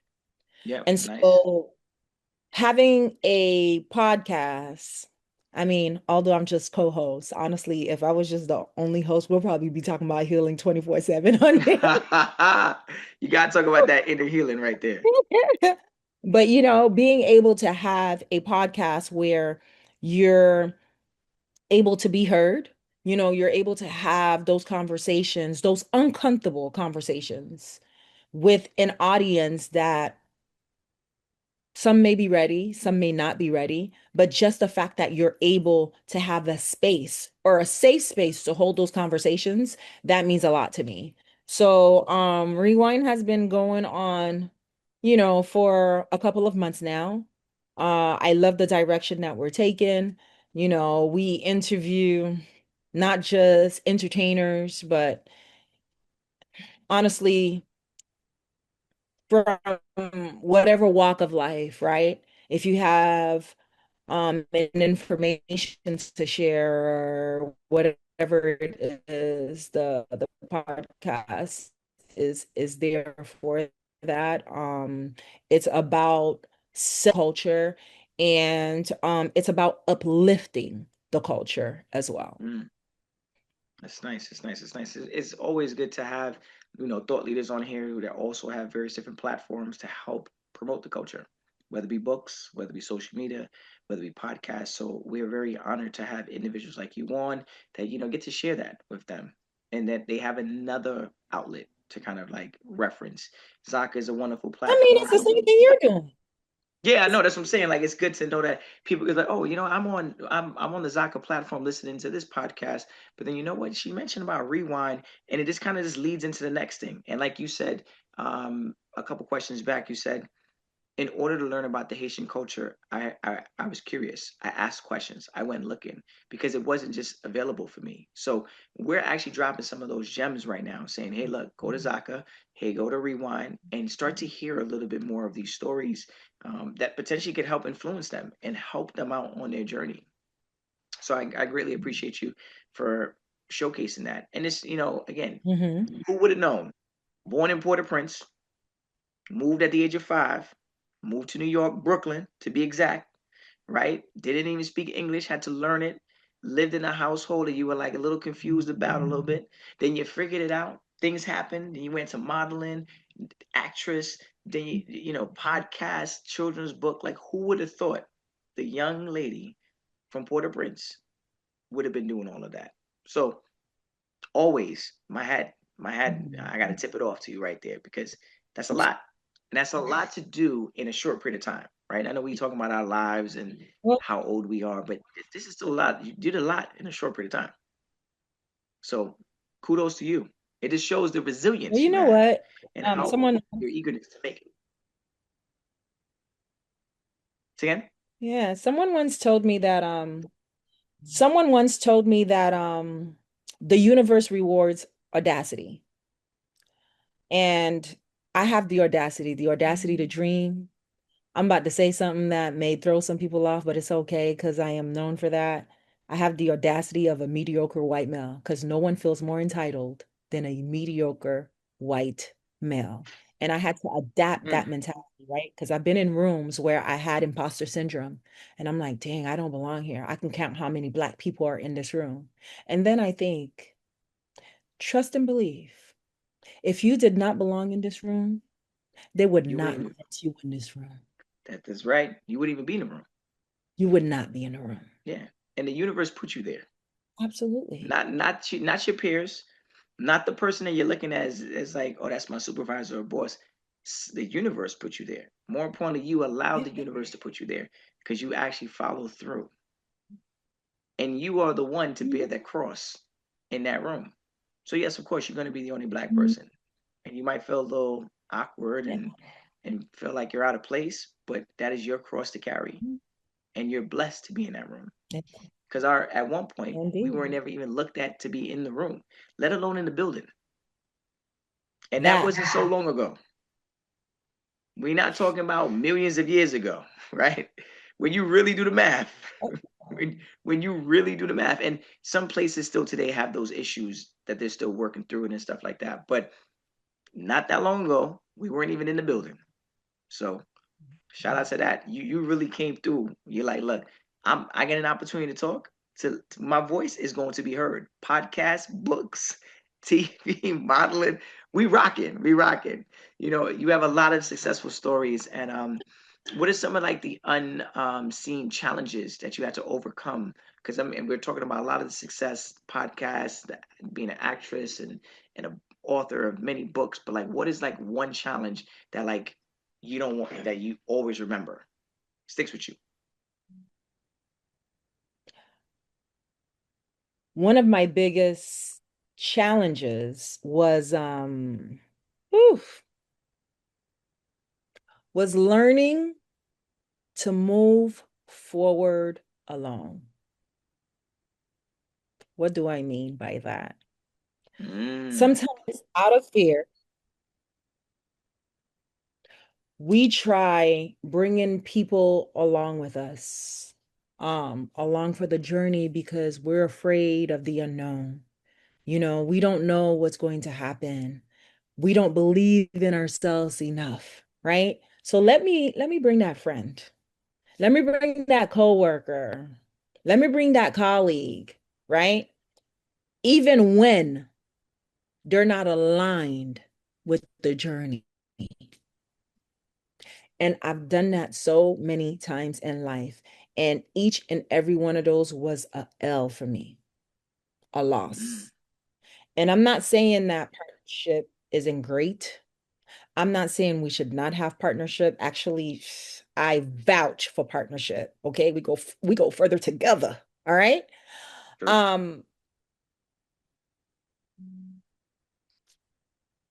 Yep, And nice. so having a podcast, I mean, although I'm just co-host, honestly, if I was just the only host, we'll probably be talking about healing 24/7 on here. You gotta talk about that inner healing right there. But being able to have a podcast where you're able to be heard, you're able to have those conversations, those uncomfortable conversations with an audience that some may be ready, some may not be ready, but just the fact that you're able to have a space or a safe space to hold those conversations, that means a lot to me. So, Rewind has been going on, for a couple of months now. I love the direction that we're taking. We interview not just entertainers, but honestly, from whatever walk of life, right? If you have an information to share or whatever it is, the podcast is there for that. It's about culture and it's about uplifting the culture as well. Mm. That's nice. It's nice. It's nice. It's always good to have, thought leaders on here that also have various different platforms to help promote the culture, whether it be books, whether it be social media, whether it be podcasts. So we're very honored to have individuals like you on that, get to share that with them and that they have another outlet to kind of like reference. Zaka is a wonderful I mean, platform. it's the same thing you're doing. Yeah, I know that's what I'm saying. Like it's good to know that people is like, oh, I'm on the Zaka platform listening to this podcast. But then you know what? She mentioned about rewind, and it just kind of just leads into the next thing. And like you said, a couple questions back, you said in order to learn about the Haitian culture, I was curious. I asked questions. I went looking because it wasn't just available for me. So we're actually dropping some of those gems right now, saying, "Hey, look, go to Zaka. Hey, go to Rewind, and start to hear a little bit more of these stories that potentially could help influence them and help them out on their journey." So I greatly appreciate you for showcasing that. And it's, again, Hmm. who would have known? Born in Port-au-Prince, moved at the age of 5, moved to New York, Brooklyn to be exact, right? Didn't even speak English, had to learn it. lived in a household that you were like a little confused about a little bit. Then you figured it out. Things happened. Then you went to modeling, actress. Then podcast, children's book. Like, who would have thought the young lady from Port-au-Prince would have been doing all of that? So always my hat. I got to tip it off to you right there because that's a lot, and that's a lot to do in a short period of time, right? I know we talking about our lives and Well, how old we are, but this is still a lot. You did a lot in a short period of time. So kudos to you. It just shows the resilience you you know have what? and how Someone, your eagerness to make it. Say again? yeah, someone once told me that the universe rewards audacity. And I have the audacity to dream. I'm about to say something that may throw some people off, but it's okay because I am known for that. I have the audacity of a mediocre white male because no one feels more entitled than a mediocre white male. And I had to adapt Mm, that mentality, right? Because I've been in rooms where I had imposter syndrome and I'm like, dang, I don't belong here. I can count how many Black people are in this room. And then I think, trust and believe. If you did not belong in this room, they would you not wouldn't. let you in this room. That's right. You wouldn't even be in the room. You would not be in a room. Yeah, and the universe put you there. Absolutely. Not your peers, not the person that you're looking at as like, oh, that's my supervisor or boss. The universe put you there. More importantly, you allowed the Yeah. universe to put you there because you actually follow through, and you are the one to bear that cross in that room. So yes, of course, you're going to be the only Black person, and you might feel a little awkward Yeah. and feel like you're out of place, but that is your cross to carry, and you're blessed to be in that room. Because our at one point we Indeed. were never even looked at to be in the room, let alone in the building. And that That. wasn't so long ago. We're not talking about millions of years ago, right? When you really do the math, when you really do the math, and some places still today have those issues that they're still working through and stuff like that. But not that long ago, we weren't even in the building. So shout out to that. You really came through. You're like, look, I get an opportunity to talk. My voice is going to be heard. Podcasts, books, TV, modeling. We rocking. We rocking. You have a lot of successful stories. And what are some of like the unseen challenges that you had to overcome? Because I mean, we're talking about a lot of the success podcasts, being an actress and a author of many books. But like, what is like one challenge that like you don't want that you always remember sticks with you? One of my biggest challenges whew, was learning to move forward alone. What do I mean by that? Mm, Sometimes out of fear, we try bringing people along with us, along for the journey because we're afraid of the unknown. We don't know what's going to happen. We don't believe in ourselves enough, right? So let me bring that friend. Let me bring that coworker. Let me bring that colleague, right? Even when they're not aligned with the journey. And I've done that so many times in life. And each and every one of those was a L for me, a mm, loss. And I'm not saying that partnership isn't great. I'm not saying we should not have partnership. Actually, I vouch for partnership. Okay, we go further together. All right. true. Um,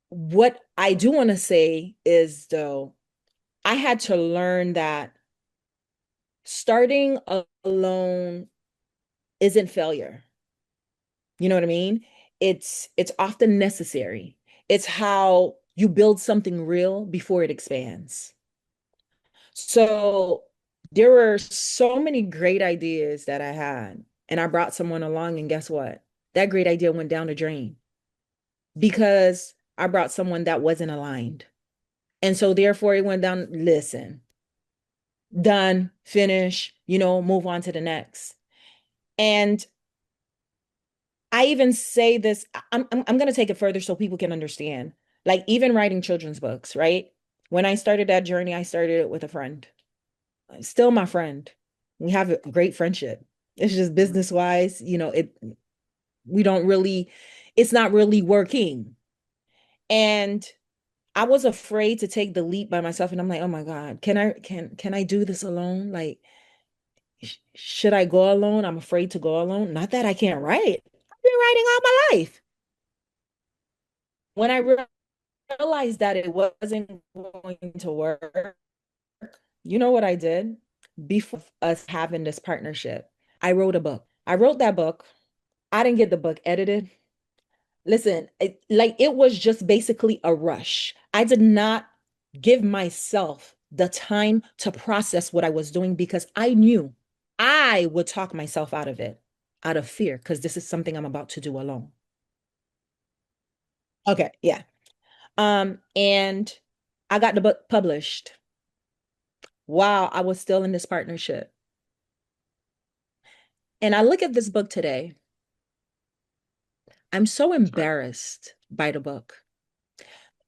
what I do want to say is though, I had to learn that starting alone isn't failure. You know what I mean? It's often necessary. It's how you build something real before it expands. So there were so many great ideas that I had, and I brought someone along, and guess what? That great idea went down the drain because I brought someone that wasn't aligned. And so therefore it went down, listen, done, finish, move on to the next. And I even say this, I'm going to take it further so people can understand. Like even writing children's books, right? When I started that journey, I started it with a friend. Still my friend. We have a great friendship. It's just Mhm. business wise, we don't really, it's not really working. And I was afraid to take the leap by myself. And I'm like, oh my God, can I do this alone? Like, should I go alone? I'm afraid to go alone. Not that I can't write. I've been writing all my life. When I realized that it wasn't going to work, you know what I did? Before us having this partnership, I wrote a book. I wrote that book. I didn't get the book edited. Listen, it was just basically a rush. I did not give myself the time to process what I was doing because I knew I would talk myself out of it, out of fear, because this is something I'm about to do alone. Okay, yeah. And I got the book published while I was still in this partnership. And I look at this book today. I'm so Right. embarrassed by the book.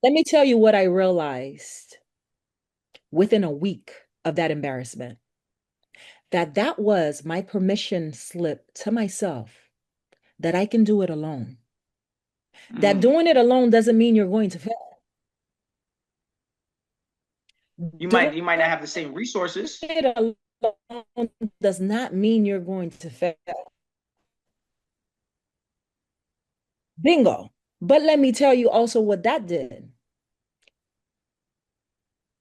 Let me tell you what I realized within a week of that embarrassment, that was my permission slip to myself that I can do it alone. That Mm. doing it alone doesn't mean you're going to fail. Doing You might not have the same resources. it alone does not mean you're going to fail. Bingo. But let me tell you also what that did.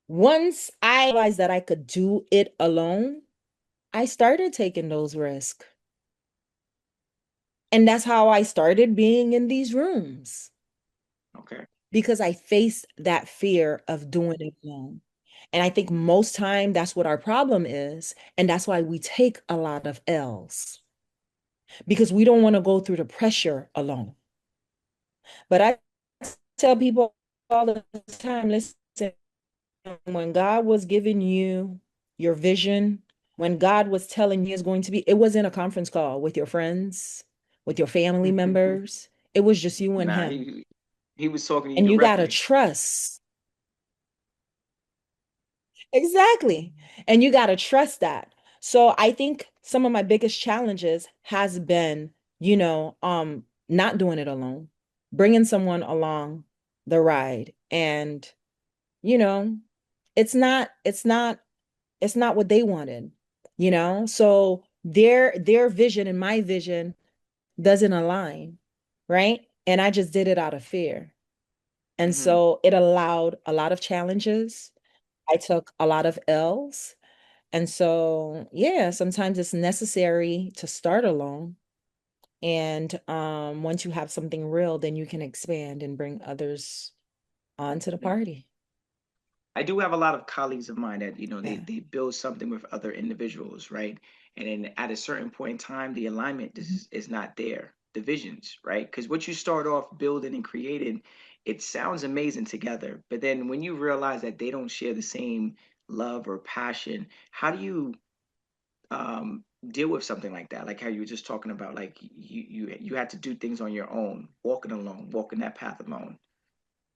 Once I realized that I could do it alone, I started taking those risks. And that's how I started being in these rooms Okay. because I faced that fear of doing it alone. And I think most time that's what our problem is. And that's why we take a lot of L's because we don't want to go through the pressure alone. But I tell people all the time, listen, when God was giving you your vision, when God was telling you it's going to be, it wasn't a conference call with your friends, with your family members. It was just you and Nah, him. he was talking to you And you got to directly. trust. Exactly. And you got to trust that. So I think some of my biggest challenges has been, not doing it alone, bringing someone along the ride. And, you know, it's not what they wanted, So their vision and my vision doesn't align, right? And I just did it out of fear. And Hmm. so it allowed a lot of challenges. I took a lot of L's. And so, yeah, sometimes it's necessary to start alone. And once you have something real, then you can expand and bring others onto the party. I do have a lot of colleagues of mine that, Yeah. they build something with other individuals, right? And then at a certain point in time, the alignment Mhm. is not there, the visions, right? Because what you start off building and creating, it sounds amazing together. But then when you realize that they don't share the same love or passion, how do you deal with something like that? Like how you were just talking about, like you had to do things on your own, walking alone, walking that path alone.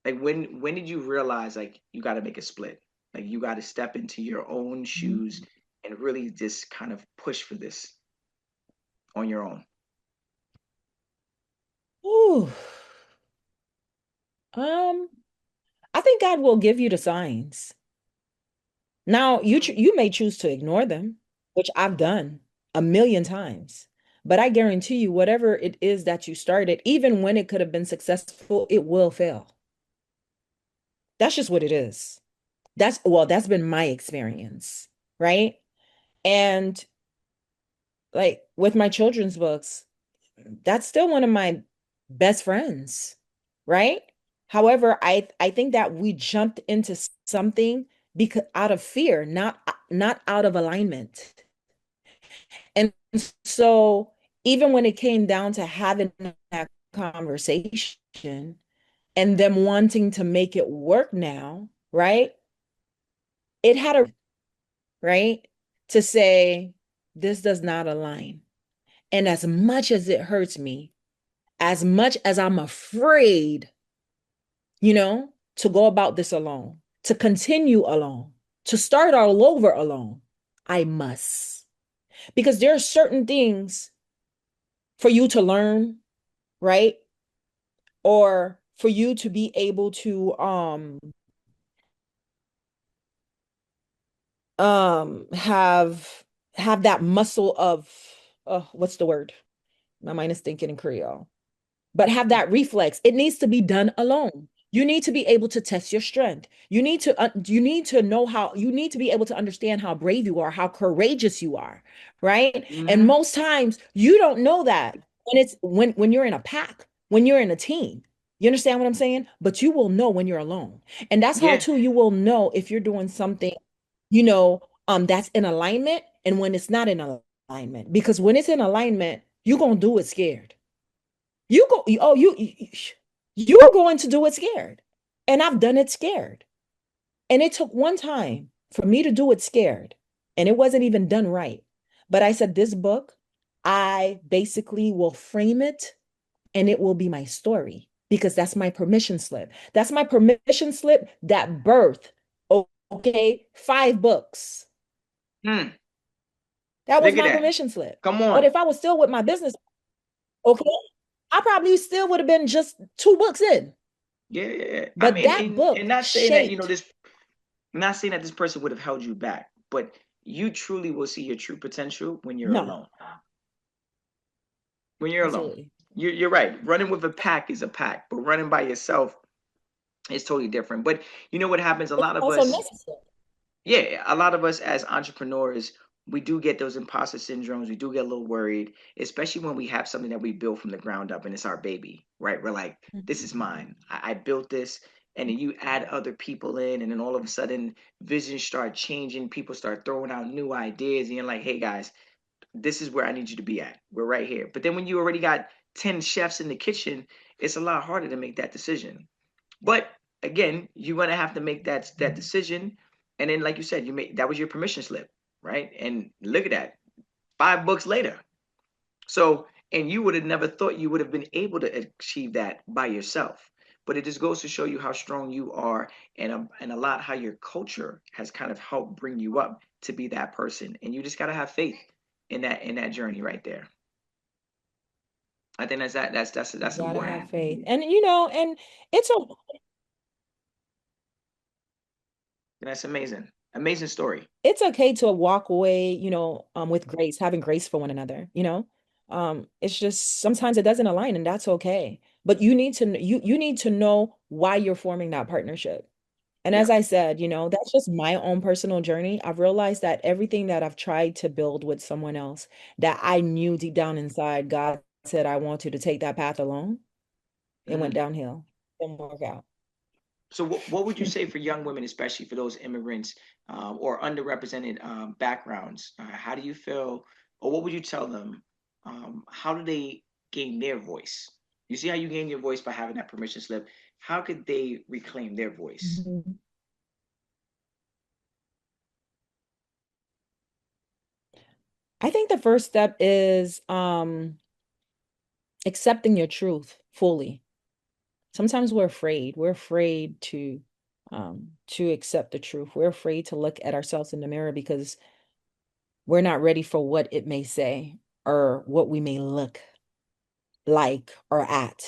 Like when did you realize like you got to make a split? Like you got to step into your own shoes Mhm. and really just kind of push for this on your own. Ooh. Um, I think God will give you the signs. Now, you may choose to ignore them, which I've done a million times. But I guarantee you, whatever it is that you started, even when it could have been successful, it will fail. That's just what it is. That's been my experience, right? And like with my children's books, that's still one of my best friends, right? However, I think that we jumped into something because out of fear, not out of alignment. And so even when it came down to having that conversation and them wanting to make it work now, right? It had a right to say this does not align. And as much as it hurts me, as much as I'm afraid, you know, to go about this alone, to continue alone, to start all over alone, I must. Because there are certain things for you to learn, right? Or for you to be able to have that muscle of what's the word? My mind is thinking in Creole. But have that reflex. It needs to be done alone. You need to be able to test your strength. You need to know how you need to be able to understand how brave you are, how courageous you are, right? And Hmm. most times you don't know that when you're in a pack, when you're in a team. You understand what I'm saying? But you will know when you're alone. And that's how Yeah, too you will know if you're doing something, you know, that's in alignment and when it's not in alignment. Because when it's in alignment, you're gonna do it scared. You go, oh, you're going to do it scared. And I've done it scared. And it took one time for me to do it scared. And it wasn't even done right. But I said, this book, I basically will frame it and it will be my story because that's my permission slip. That's my permission slip that birth, okay, 5 books. hmm. That was Look at my that. permission slip. Come But on. if I was still with my business, okay, I probably still would have been just 2 books in. Yeah, yeah, yeah. I But mean, that and book not saying that, shaped. this, not saying that this person would have held you back, but you truly will see your true potential when you're No, alone. When you're alone. absolutely. You're right. Running with a pack is a pack, but running by yourself is totally different. But you know what happens? A It's lot of also us, necessary. yeah, a lot of us as entrepreneurs, we do get those imposter syndromes. We do get a little worried, especially when we have something that we built from the ground up and it's our baby, right? We're like, this is mine. I built this. And then you add other people in, and then all of a sudden, visions start changing. People start throwing out new ideas, and you're like, hey guys, this is where I need you to be at. We're right here. But then when you already got 10 chefs in the kitchen, it's a lot harder to make that decision. But again, you're gonna have to make that decision. And then, like you said, you made that was your permission slip, right? And look at that, 5 books later. So, and you would have never thought you would have been able to achieve that by yourself. But it just goes to show you how strong you are, and a lot how your culture has kind of helped bring you up to be that person. And you just gotta have faith in that journey right there. I think that's Gotta have important. faith. And you know, and it's a That's amazing. Amazing story. it's okay to walk away, with grace, having grace for one another, you know. It's just sometimes it doesn't align and that's okay. But you need to know why you're forming that partnership. And as Yeah. I said, that's just my own personal journey. I've realized that everything that I've tried to build with someone else that I knew deep down inside, God said, I want you to take that path alone. It went Hmm. downhill. Didn't work out. So, what would you say for young women, especially for those immigrants or underrepresented backgrounds? How do you feel, or what would you tell them? How do they gain their voice? You see how you gain your voice by having that permission slip. How could they reclaim their voice? Mhm. I think the first step is accepting your truth fully. Sometimes we're afraid. We're afraid to accept the truth. We're afraid to look at ourselves in the mirror because we're not ready for what it may say or what we may look like or at.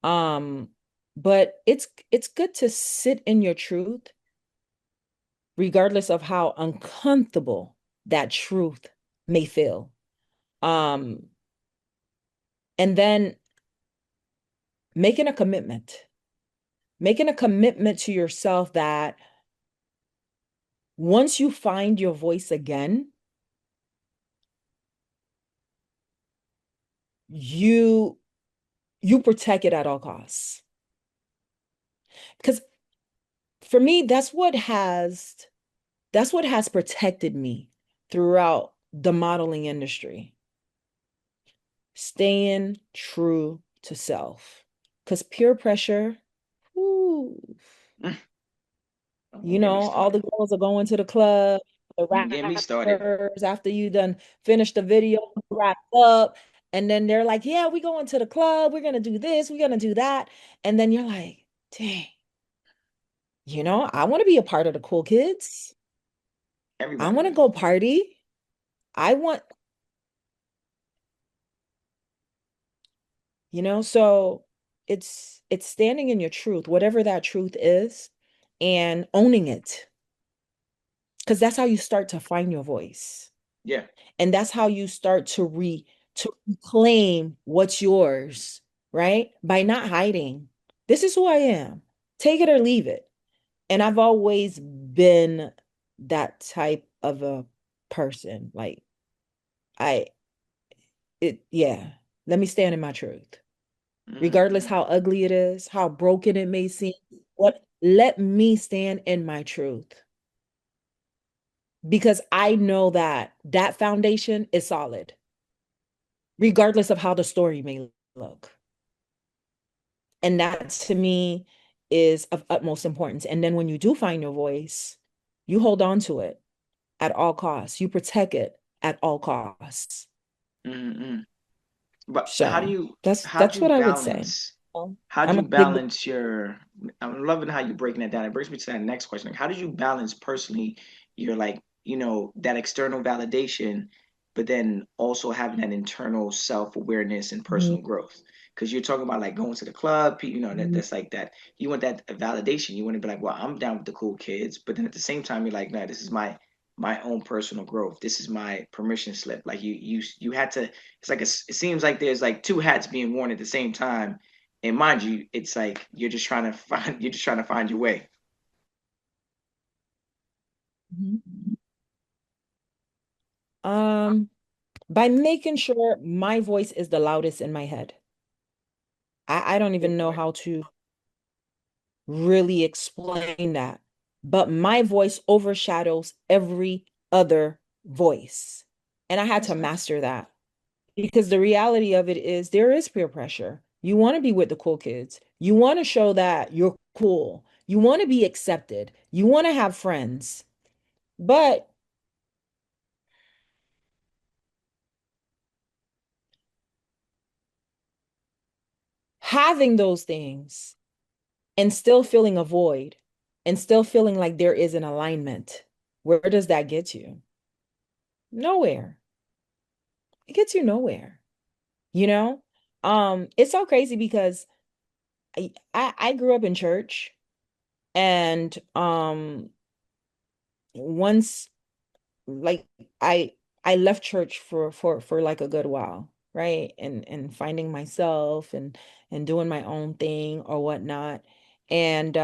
Um, but it's good to sit in your truth, regardless of how uncomfortable that truth may feel. Um, and then making a commitment, making a commitment to yourself that once you find your voice again, you you protect it at all costs. Because for me, that's what has protected me throughout the modeling industry. Staying true to self. Because peer pressure, ooh, Mm, don't get me all the started. girls are going to the club, the Don't get me started. rappers, after you done finish the video, wrapped up. And then they're like, yeah, we going to the club. We're going to do this. We're going to do that. And then you're like, dang, I want to be a part of the cool kids. I Everybody want to does. go party. I want, so it's standing in your truth, whatever that truth is, and owning it. Because that's how you start to find your voice. Yeah. And that's how you start to reclaim what's yours, right? By not hiding. This is who I am. Take it or leave it. And I've always been that type of a person. Like I yeah, let me stand in my truth. Regardless Mm-hmm. how ugly it is, how broken it may seem, let me stand in my truth because I know that that foundation is solid, regardless of how the story may look. And that to me is of utmost importance. And then when you do find your voice, you hold on to it at all costs. You protect it at all costs. Mm-hmm. But how do So you how do that's you what I would say. balance how do I'm you a big balance your I'm loving how you're breaking that down. It brings me to that next question. Like, how did you balance personally your like, that external validation, but then also having that internal self-awareness and Mhm, personal growth? Because you're talking about like going to the club, mhm, that's like that. You want that validation. You want to be like, well, I'm down with the cool kids, but then at the same time, you're like, no, this is my own personal growth. This is my permission slip. Like you had to it's like it seems like there's like two hats being worn at the same time, and mind you, it's like you're just trying to find your way. mhm. Um, by making sure my voice is the loudest in my head. I don't Good even know point. how to really explain that, but my voice overshadows every other voice. And I had That's to nice. master that because the reality of it is there is peer pressure. You want to be with the cool kids. You want to show that you're cool. You want to be accepted. You want to have friends. But having those things and still feeling a void and still feeling like there is an alignment, where does that get you? Nowhere. It gets you nowhere, you know? It's so crazy because I grew up in church and once like I I left church for like a good while, right? And finding myself and doing my own thing or whatnot. And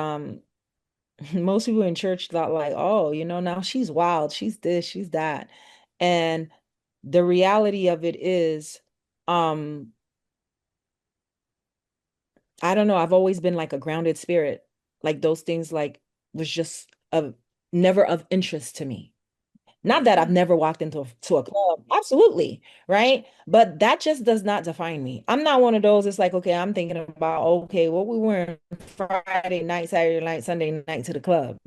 most people in church thought like, oh, now she's wild, she's this, she's that. And the reality of it is, um, I don't know, I've always been like a grounded spirit. Like those things like was just of never of interest to me. Not that I've Mm-hmm. never walked to a club, absolutely, right? But that just does not define me. I'm not one of those. It's like, okay, I'm thinking about, okay, what we wearing Friday night, Saturday night, Sunday night to the club.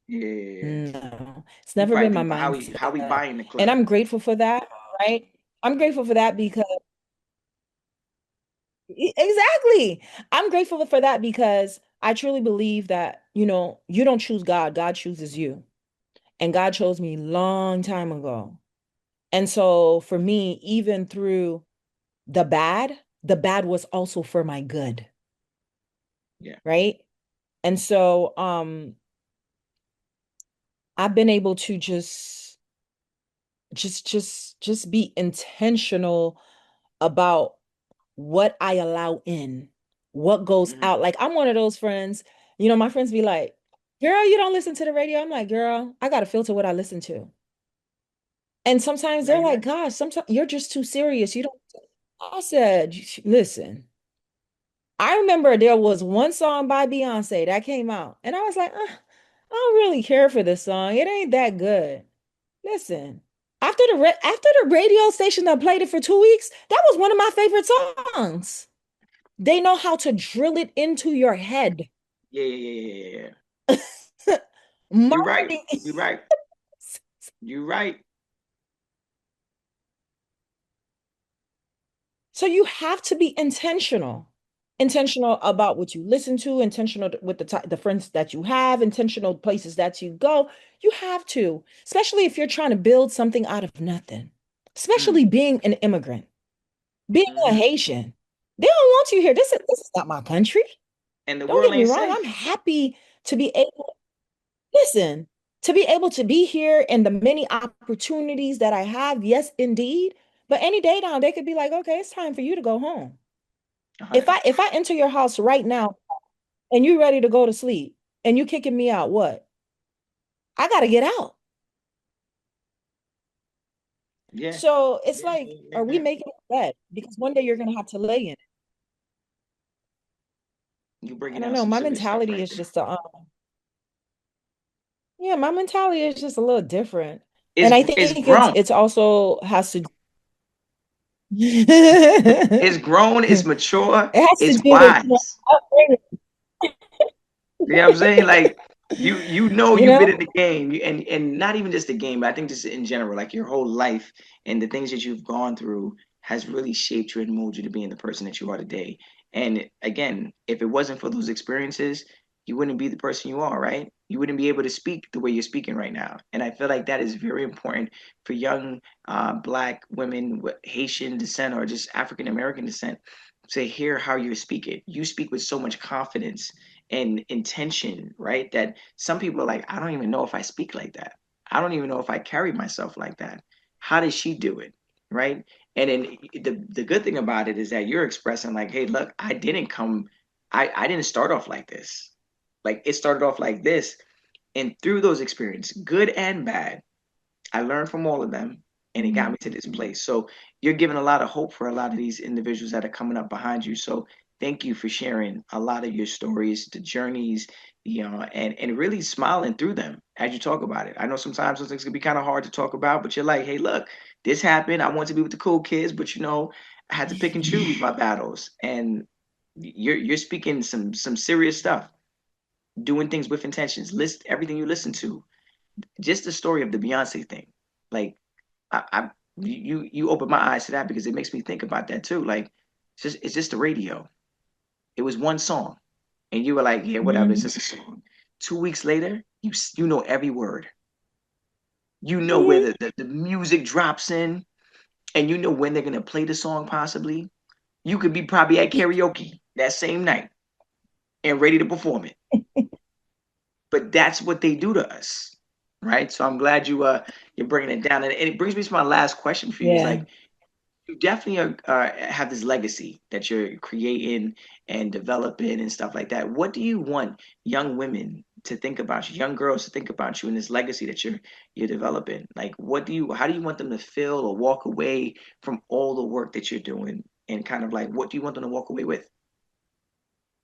Yeah. No, it's You never probably been my think about how we mindset. buy in the And club. I'm grateful for that, right? I'm grateful for that because exactly. I'm grateful for that because I truly believe that, you don't choose God, God chooses you. And God chose me long time ago. And so for me, even through the bad was also for my good, Yeah. right? And so I've been able to just be intentional about what I allow in, what goes Mm-hmm. out. Like I'm one of those friends, my friends be like, "Girl, you don't listen to the radio." I'm like, "Girl, I got to filter what I listen to." And sometimes No, they're you're like, right. "Gosh, sometimes you're just too serious. You don't." I said, "Listen, I remember there was one song by Beyonce that came out, and I was like, I don't really care for this song. It ain't that good." Listen, after the radio station that played it for 2 weeks, that was one of my favorite songs. They know how to drill it into your head. Yeah, yeah, yeah, yeah, yeah, yeah. You're right. Marketing. You're right. You're right. So you have to be intentional. Intentional about what you listen to, intentional with the friends that you have, intentional places that you go. You have to, especially if you're trying to build something out of nothing, Mm. especially being an immigrant, being a Hmm. Haitian. They don't want you here. This is not my country. And the Don't world get me ain't wrong. I'm safe. happy to be able, listen, to be able to be here and the many opportunities that I have. Yes, indeed. But any day now, they could be like, okay, it's time for you to go home. A If hundred. I enter your house right now and you ready to go to sleep and you kicking me out, what? I gotta get out. Yeah. So it's Yeah. like, Yeah. are we Yeah. making a bed? Because one day you're gonna have to lay in it. You I bringing don't out know. some My serious stuff mentality right is there. just yeah, my mentality is just a little different. And It's I it's think grown. it's also has to It's it grown. It's mature. has to It's do with wise. upbringing, You know what I'm saying? Like you know you you've been know? in the game, and not even just the game, but I think just in general, like your whole life and the things that you've gone through has really shaped you and molded you to being the person that you are today. And again, if it wasn't for those experiences, you wouldn't be the person you are, right? You wouldn't be able to speak the way you're speaking right now. And I feel like that is very important for young Black women with Haitian descent or just African American descent to hear how you're speaking. You speak with so much confidence and intention, right? That some people are like, I don't even know if I speak like that. I don't even know if I carry myself like that. How does she do it? Right. And then the good thing about it is that you're expressing like, hey, look, I didn't start off like this. Like it started off like this. And through those experiences, good and bad, I learned from all of them and it got Mhm. me to this place. So you're giving a lot of hope for a lot of these individuals that are coming up behind you. So thank you for sharing a lot of your stories, the journeys, and really smiling through them as you talk about it. I know sometimes those things can be kind of hard to talk about, but you're like, hey, look, this happened. I want to be with the cool kids, but I had to pick and choose my battles. And you're speaking some serious stuff, doing things with intentions. List everything you listen to. Just the story of the Beyonce thing. Like I you open my eyes to that because it makes me think about that too. Like it's just the radio. It was one song, and you were like, yeah, whatever. It's Mhm. just a song. 2 weeks later, you know every word. You know where Mhm. the music drops in, and you know when they're gonna play the song. Possibly, you could be probably at karaoke that same night and ready to perform it. But that's what they do to us, right? So I'm glad you're bringing it down, and it brings me to my last question for you. Is Yeah. like you definitely have this legacy that you're creating and developing and stuff like that. What do you want young women to think about you, young girls to think about you, in this legacy that you're developing? Like, how do you want them to feel or walk away from all the work that you're doing, and kind of like, what do you want them to walk away with?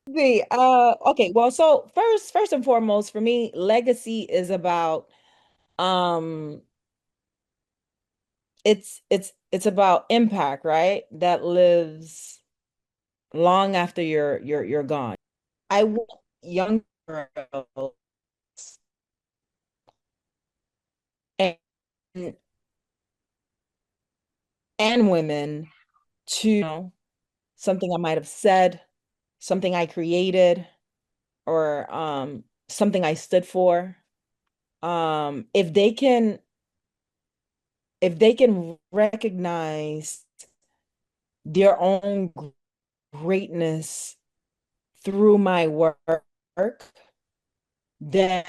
Okay, well, so first and foremost, for me, legacy is about um it's about impact, right? That lives long after you're gone. I want young girls and and women to something I might have said, something I created, or something I stood for. If they can recognize their own greatness through my work, then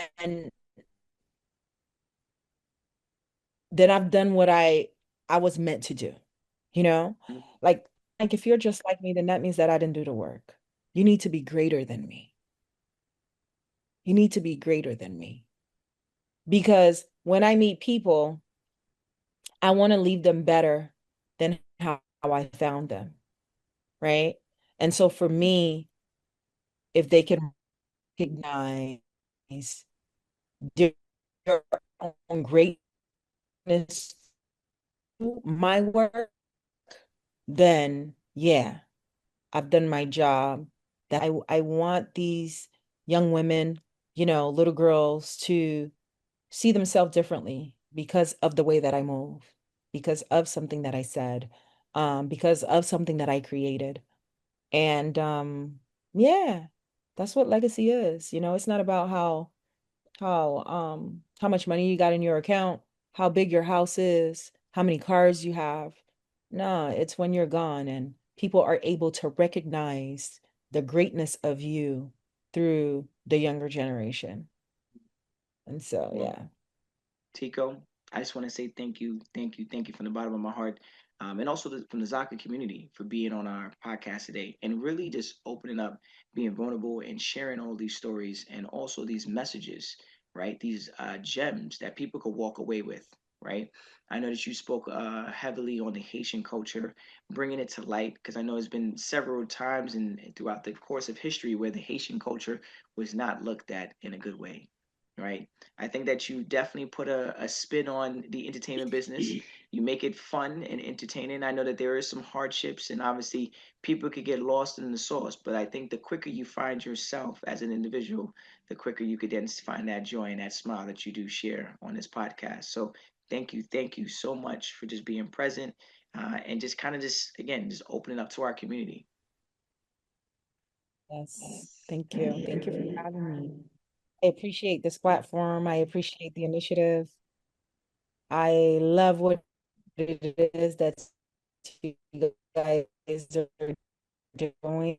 I've done what I was meant to do. You know? Like like if you're just like me, then that means that I didn't do the work. You need to be greater than me. You need to be greater than me. Because when I meet people, I want to leave them better than how I found them, right? And so for me, if they can recognize their own greatness through my work, then yeah, I've done my job. That I want these young women, little girls to see themselves differently because of the way that I move, because of something that I said. because of something that I created. And yeah, that's what legacy is. It's not about how much money you got in your account, how big your house is, how many cars you have. No, it's when you're gone and people are able to recognize the greatness of you through the younger generation. And so, Well, yeah. Tico, I just want to say thank you, thank you, thank you from the bottom of my heart, and also from the Zaka community for being on our podcast today and really just opening up, being vulnerable, and sharing all these stories and also these messages, right? These gems that people could walk away with, right? I know that you spoke heavily on the Haitian culture, bringing it to light because I know it's been several times throughout the course of history where the Haitian culture was not looked at in a good way, right? I think that you definitely put a spin on the entertainment business. You make it fun and entertaining. I know that there is some hardships and obviously people could get lost in the sauce, but I think the quicker you find yourself as an individual, the quicker you could then find that joy and that smile that you do share on this podcast. So thank you so much for just being present and just kind of just again just opening up to our community. Yes. Thank you. Thank you for having me. I appreciate this platform. I appreciate the initiative. I love what it is that you guys are doing,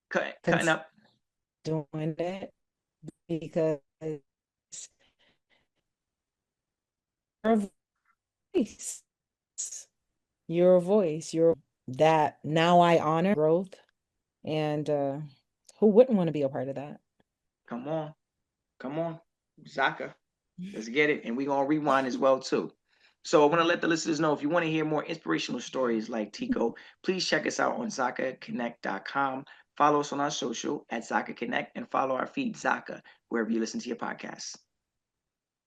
Cutting up. doing it because your voice, your voice, your that now I honor growth, and who wouldn't want to be a part of that? Come on, come on, Zaka. Let's get it. And we're going to rewind as well, too. So I want to let the listeners know if you want to hear more inspirational stories like Tico, please check us out on ZakaConnect.com. Follow us on our social at Zaka Connect and follow our feed Zaka wherever you listen to your podcasts.